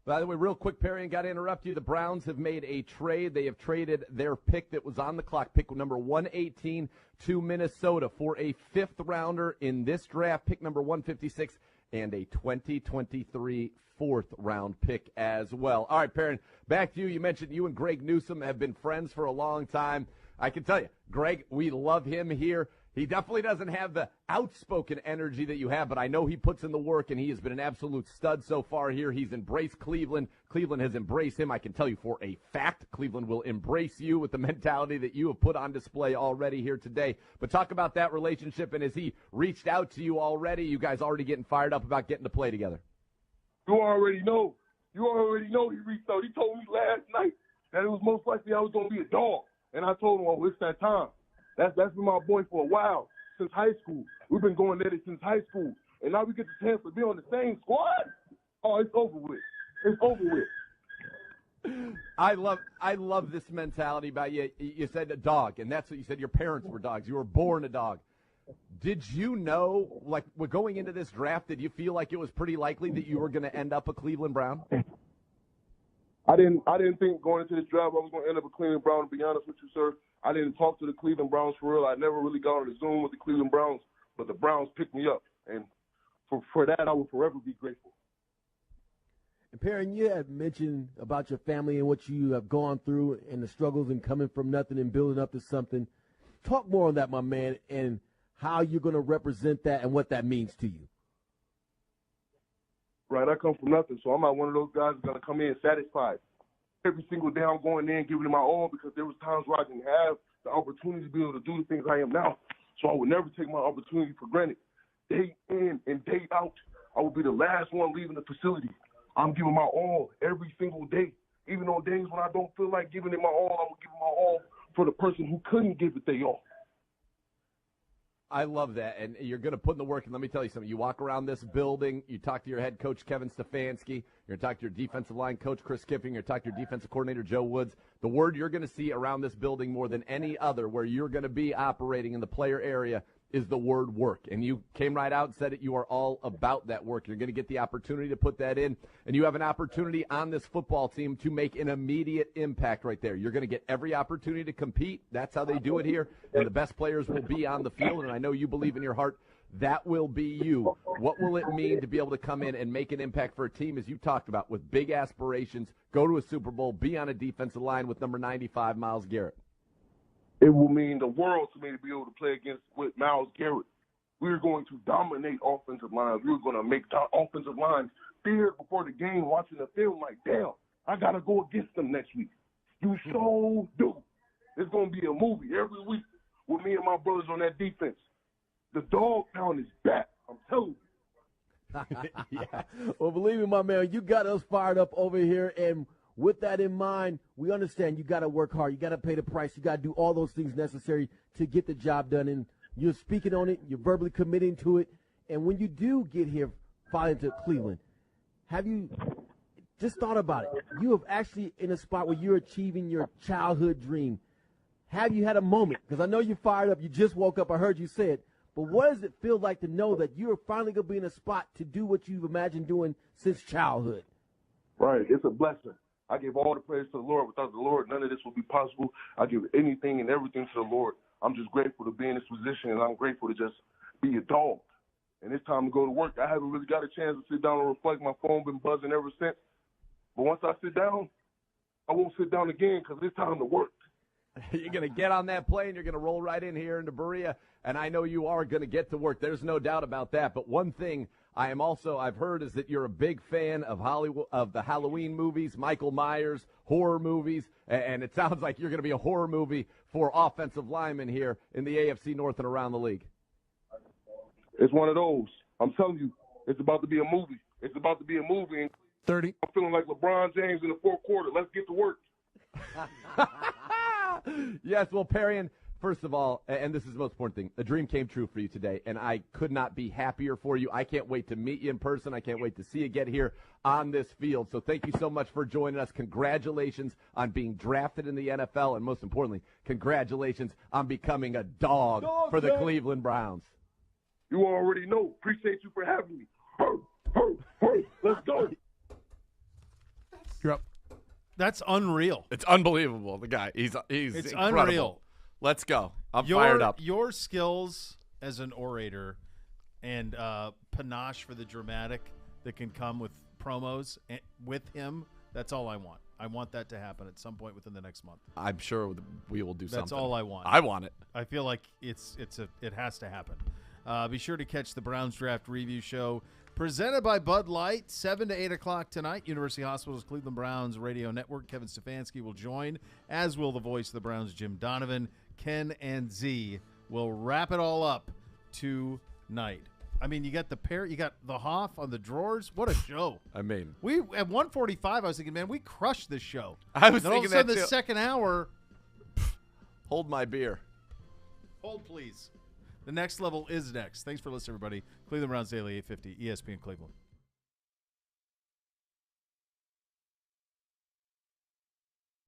By the way, real quick, Perry, and got to interrupt you. The Browns have made a trade. They have traded their pick that was on the clock, pick number 118, to Minnesota for a fifth-rounder in this draft, pick number 156, and a 2023 fourth-round pick as well. All right, Perry, back to you. You mentioned you and Greg Newsome have been friends for a long time. I can tell you, Greg, we love him here. He definitely doesn't have the outspoken energy that you have, but I know he puts in the work, and he has been an absolute stud so far here. He's embraced Cleveland. Cleveland has embraced him. I can tell you for a fact, Cleveland will embrace you with the mentality that you have put on display already here today. But talk about that relationship, and has he reached out to you already? You guys already getting fired up about getting to play together? You already know he reached out. He told me last night that it was most likely I was going to be a dog, and I told him, oh, it's that time. That's been my boy for a while, since high school. We've been going at it since high school. And now we get the chance to be on the same squad. Oh, it's over with. It's over with. I love this mentality about you. You said a dog, and that's what you said. Your parents were dogs. You were born a dog. Did you know, like, going into this draft, did you feel like it was pretty likely that you were going to end up a Cleveland Brown? I didn't think going into this draft I was going to end up a Cleveland Brown, to be honest with you, sir. I didn't talk to the Cleveland Browns for real. I never really got on the Zoom with the Cleveland Browns, but the Browns picked me up. And for that, I will forever be grateful. And Perrin, you have mentioned about your family and what you have gone through and the struggles and coming from nothing and building up to something. Talk more on that, my man, and how you're going to represent that and what that means to you. Right, I come from nothing, so I'm not one of those guys that's going to come in satisfied. Every single day I'm going in, giving it my all, because there was times where I didn't have the opportunity to be able to do the things I am now. So I would never take my opportunity for granted. Day in and day out, I will be the last one leaving the facility. I'm giving my all every single day. Even on days when I don't feel like giving it my all, I will give it my all for the person who couldn't give it their all. I love that, and you're going to put in the work, and let me tell you something. You walk around this building, you talk to your head coach, Kevin Stefanski, you're going to talk to your defensive line coach, Chris Kiffin, you're going to talk to your defensive coordinator, Joe Woods. The word you're going to see around this building more than any other where you're going to be operating in the player area is the word work. And you came right out and said it. You are all about that work. You're going to get the opportunity to put that in, and you have an opportunity on this football team to make an immediate impact right there. You're going to get every opportunity to compete. That's how they do it here, and the best players will be on the field, and I know you believe in your heart that will be you. What will it mean to be able to come in and make an impact for a team, as you talked about, with big aspirations, go to a Super Bowl, be on a defensive line with number 95, Myles Garrett? It will mean the world to me to be able to play with Myles Garrett. We're going to dominate offensive lines. We're going to make offensive lines feared before the game, watching the film like, damn, I got to go against them next week. You so do. It's going to be a movie every week with me and my brothers on that defense. The dog pound is back. I'm telling you. Yeah. Well, believe me, my man, you got us fired up over here, and with that in mind, we understand you got to work hard. You got to pay the price. You got to do all those things necessary to get the job done. And you're speaking on it. You're verbally committing to it. And when you do get here, finally to Cleveland, have you just thought about it? You have actually in a spot where you're achieving your childhood dream. Have you had a moment? Because I know you're fired up. You just woke up. I heard you say it. But what does it feel like to know that you're finally going to be in a spot to do what you've imagined doing since childhood? Right. It's a blessing. I give all the praise to the Lord. Without the Lord, none of this would be possible. I give anything and everything to the Lord. I'm just grateful to be in this position, and I'm grateful to just be a dog. And it's time to go to work. I haven't really got a chance to sit down and reflect. My phone been buzzing ever since. But once I sit down, I won't sit down again because it's time to work. You're going to get on that plane. You're going to roll right in here into Berea, and I know you are going to get to work. There's no doubt about that. But one thing I've heard is that you're a big fan of Hollywood, of the Halloween movies, Michael Myers, horror movies, and it sounds like you're going to be a horror movie for offensive linemen here in the AFC North and around the league. It's one of those. I'm telling you, it's about to be a movie. It's about to be a movie. 30. I'm feeling like LeBron James in the fourth quarter. Let's get to work. Yes, well, Perrion, first of all, and this is the most important thing, a dream came true for you today, and I could not be happier for you. I can't wait to meet you in person. I can't wait to see you get here on this field. So thank you so much for joining us. Congratulations on being drafted in the NFL, and most importantly, congratulations on becoming a dog for the Cleveland Browns. You already know. Appreciate you for having me. Let's go. You're up. That's unreal. It's unbelievable. The guy, he's it's incredible. Unreal. Let's go. I'm fired up. Your skills as an orator and panache for the dramatic that can come with promos with him, that's all I want. I want that to happen at some point within the next month. I'm sure we will do something. That's all I want. I want it. I feel like it has to happen. Be sure to catch the Browns Draft Review Show presented by Bud Light, 7 to 8 o'clock tonight. University Hospital's Cleveland Browns Radio Network. Kevin Stefanski will join, as will the voice of the Browns, Jim Donovan. Ken and Z will wrap it all up tonight. I mean, you got you got the Hoff on the drawers. What a show! I mean, we at 1:45. I was thinking, man, we crushed this show. I was thinking all of a sudden the second hour. Hold my beer. Hold, please. The next level is next. Thanks for listening, everybody. Cleveland Browns Daily, 850 ESPN Cleveland.